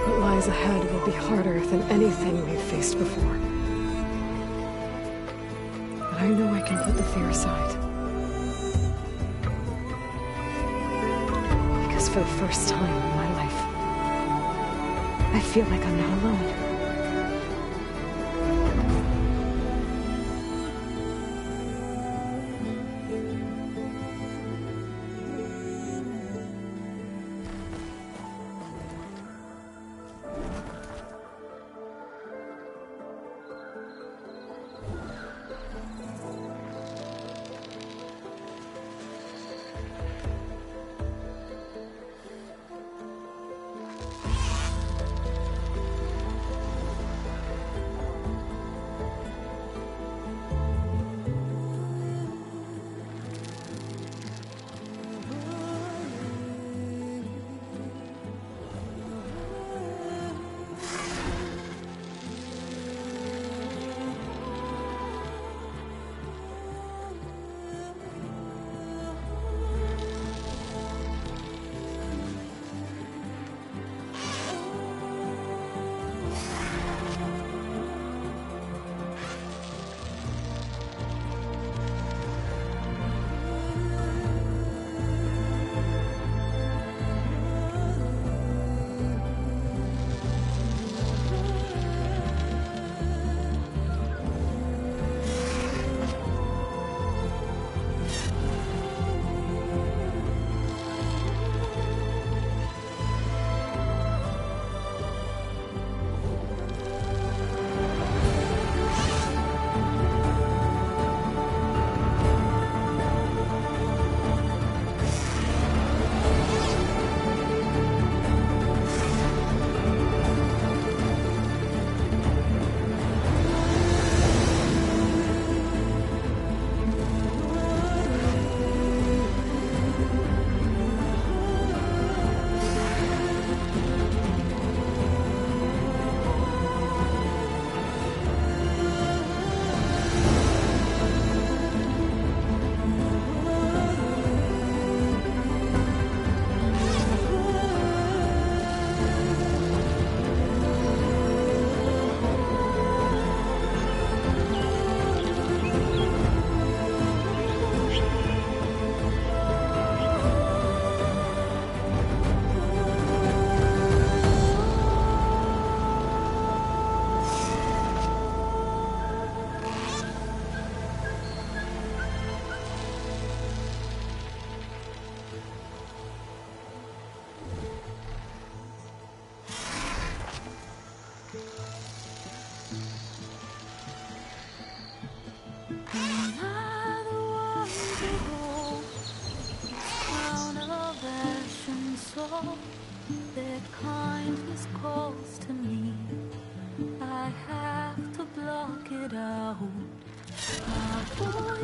What lies ahead will be harder than anything we've faced before. But I know I can put the fear aside. Because for the first time in my life, I feel like I'm not alone.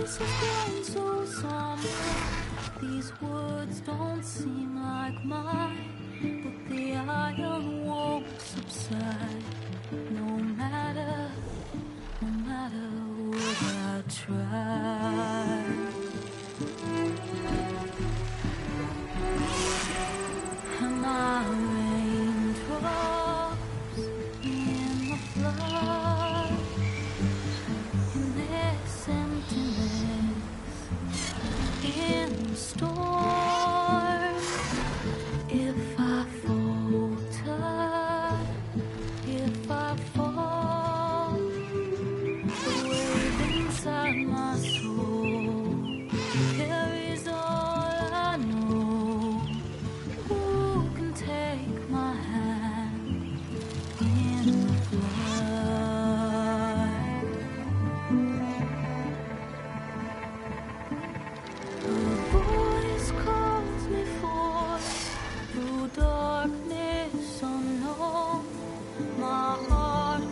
This has grown so somber. These words don't seem like mine, but the iron won't subside. No matter what I try. And my raindrops in the flood, in this emptiness, in the storm. If I falter, if I fall, the wave inside my soul carries all I know. Who can take my hand in the flood? A voice calls me forth through darkness unknown. My heart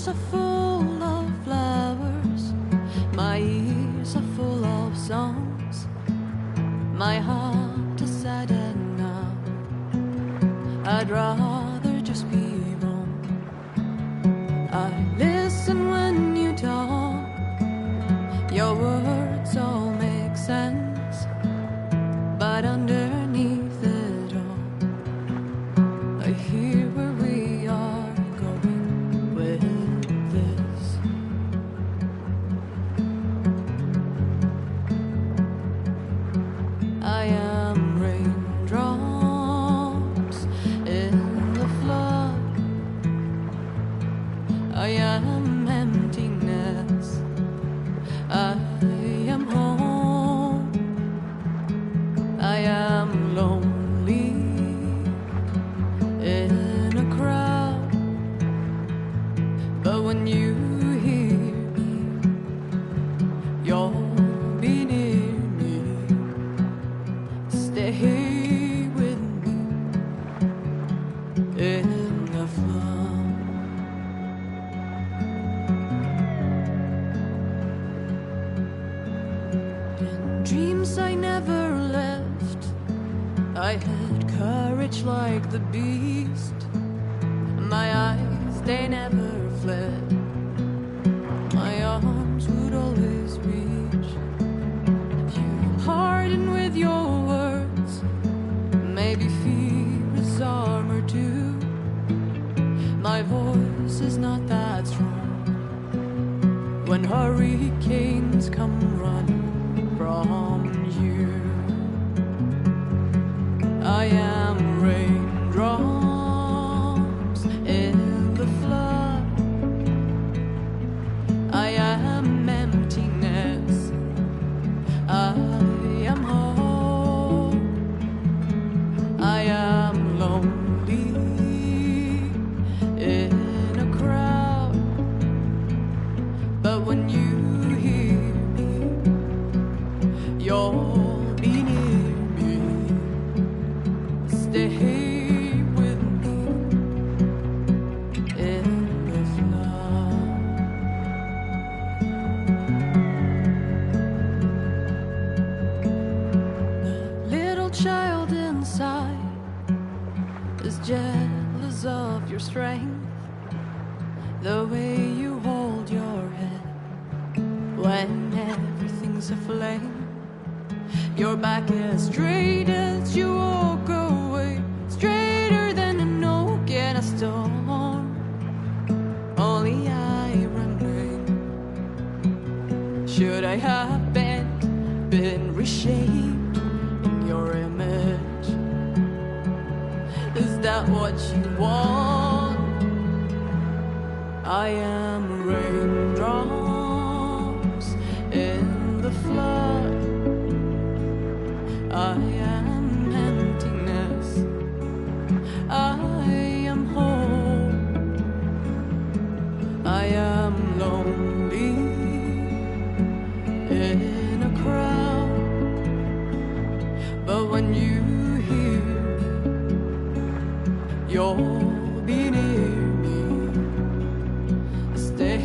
hands are full of flowers, my ears are full of songs, my heart is sad and numb. I'd rather just be wrong. I listen when you talk, your words all make sense, but underneath it all, I hear where we are going with this. I am raindrops in the flood, I am emptiness, I am home, I am lonely in a crowd, but when you hear me, you'll be near me. Stay with me in the flood. In dreams I never left, I had courage like the beast. My eyes, they never fled, my arms would always reach. You harden with your words, maybe fear is armor too. My voice is not that strong when hurricanes come running from you. I am raindrops in the flood, I am emptiness, I am home, I am lonely in a crowd, but when you hear me, you'll be near me. Stay with me in the flood. The little child inside is jealous of your strength, the way you hold your head when everything's aflame. Your back as straight as you walk away, straighter than an oak in a storm. Only I remain. Should I have been reshaped in your image? Is that what you want? I am raindrops in the flood, I am emptiness, I am home, I am lonely in a crowd, but when you hear me, you'll be near me. Stay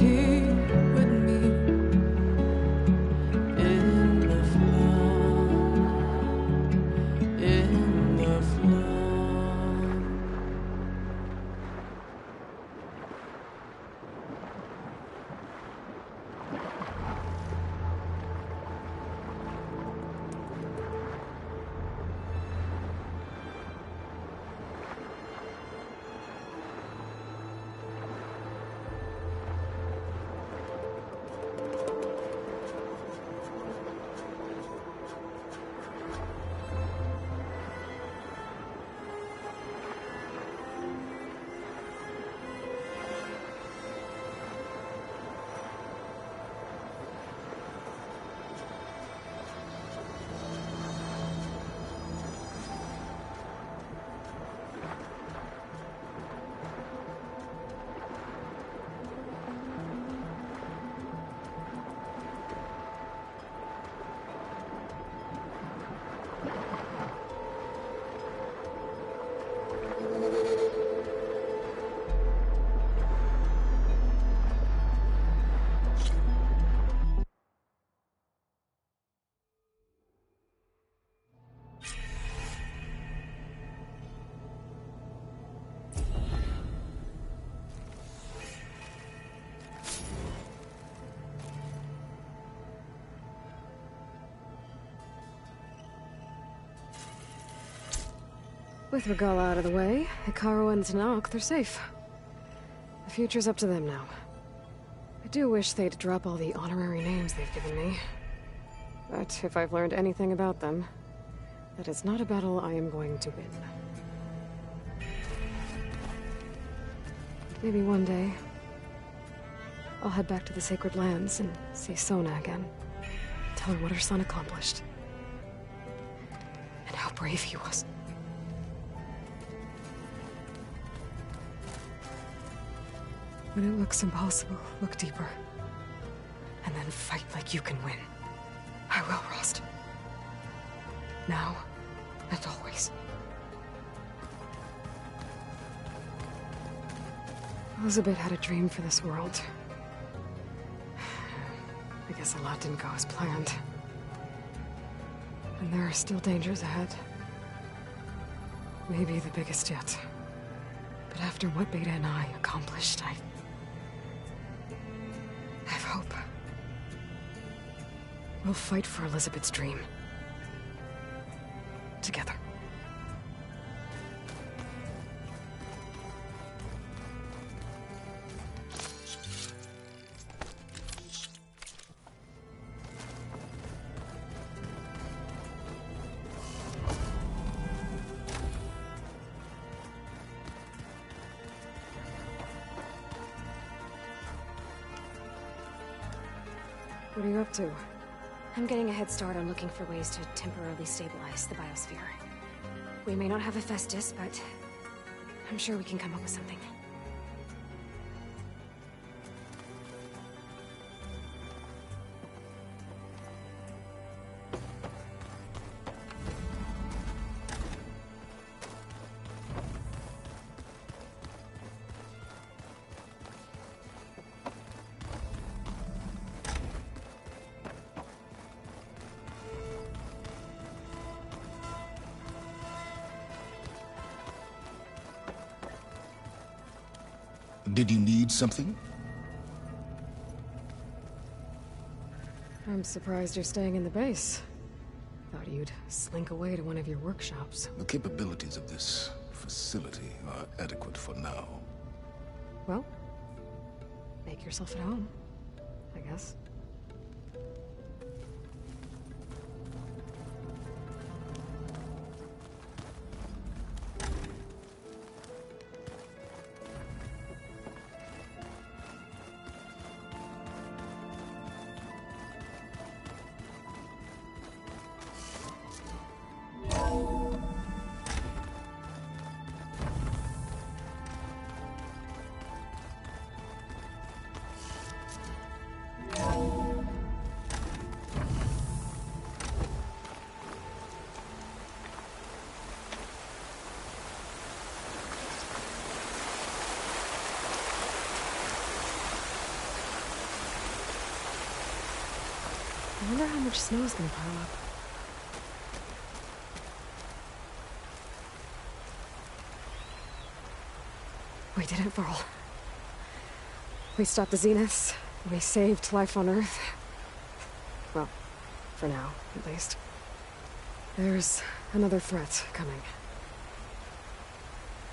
With Guerilla out of the way, Mccaw and Tanakh, they're safe. The future's up to them now. I do wish they'd drop all the honorary names they've given me. But if I've learned anything about them, that is not a battle I am going to win. Maybe one day, I'll head back to the Sacred Lands and see Sona again. Tell her what her son accomplished. And how brave he was. When it looks impossible, look deeper. And then fight like you can win. I will, Rost. Now and always. Elizabeth had a dream for this world. I guess a lot didn't go as planned. And there are still dangers ahead. Maybe the biggest yet. But after what Beta and I accomplished, I have hope. We'll fight for Elizabeth's dream. Together. What are you up to? I'm getting a head start on looking for ways to temporarily stabilize the biosphere. We may not have Hephaestus, but I'm sure we can come up with something. Did you need something? I'm surprised you're staying in the base. Thought you'd slink away to one of your workshops. The capabilities of this facility are adequate for now. Well, make yourself at home, I guess. I wonder how much snow is gonna pile up. We did it, Varl. We stopped the Zeniths. We saved life on Earth. Well, for now, at least. There's another threat coming.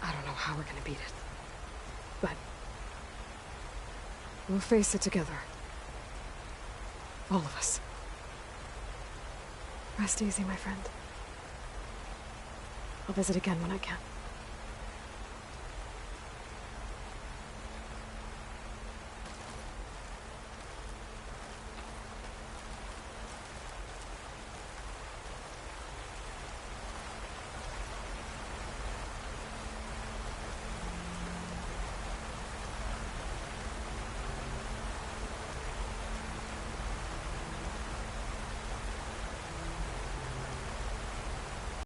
I don't know how we're gonna beat it. But we'll face it together. All of us. Rest easy, my friend. I'll visit again when I can.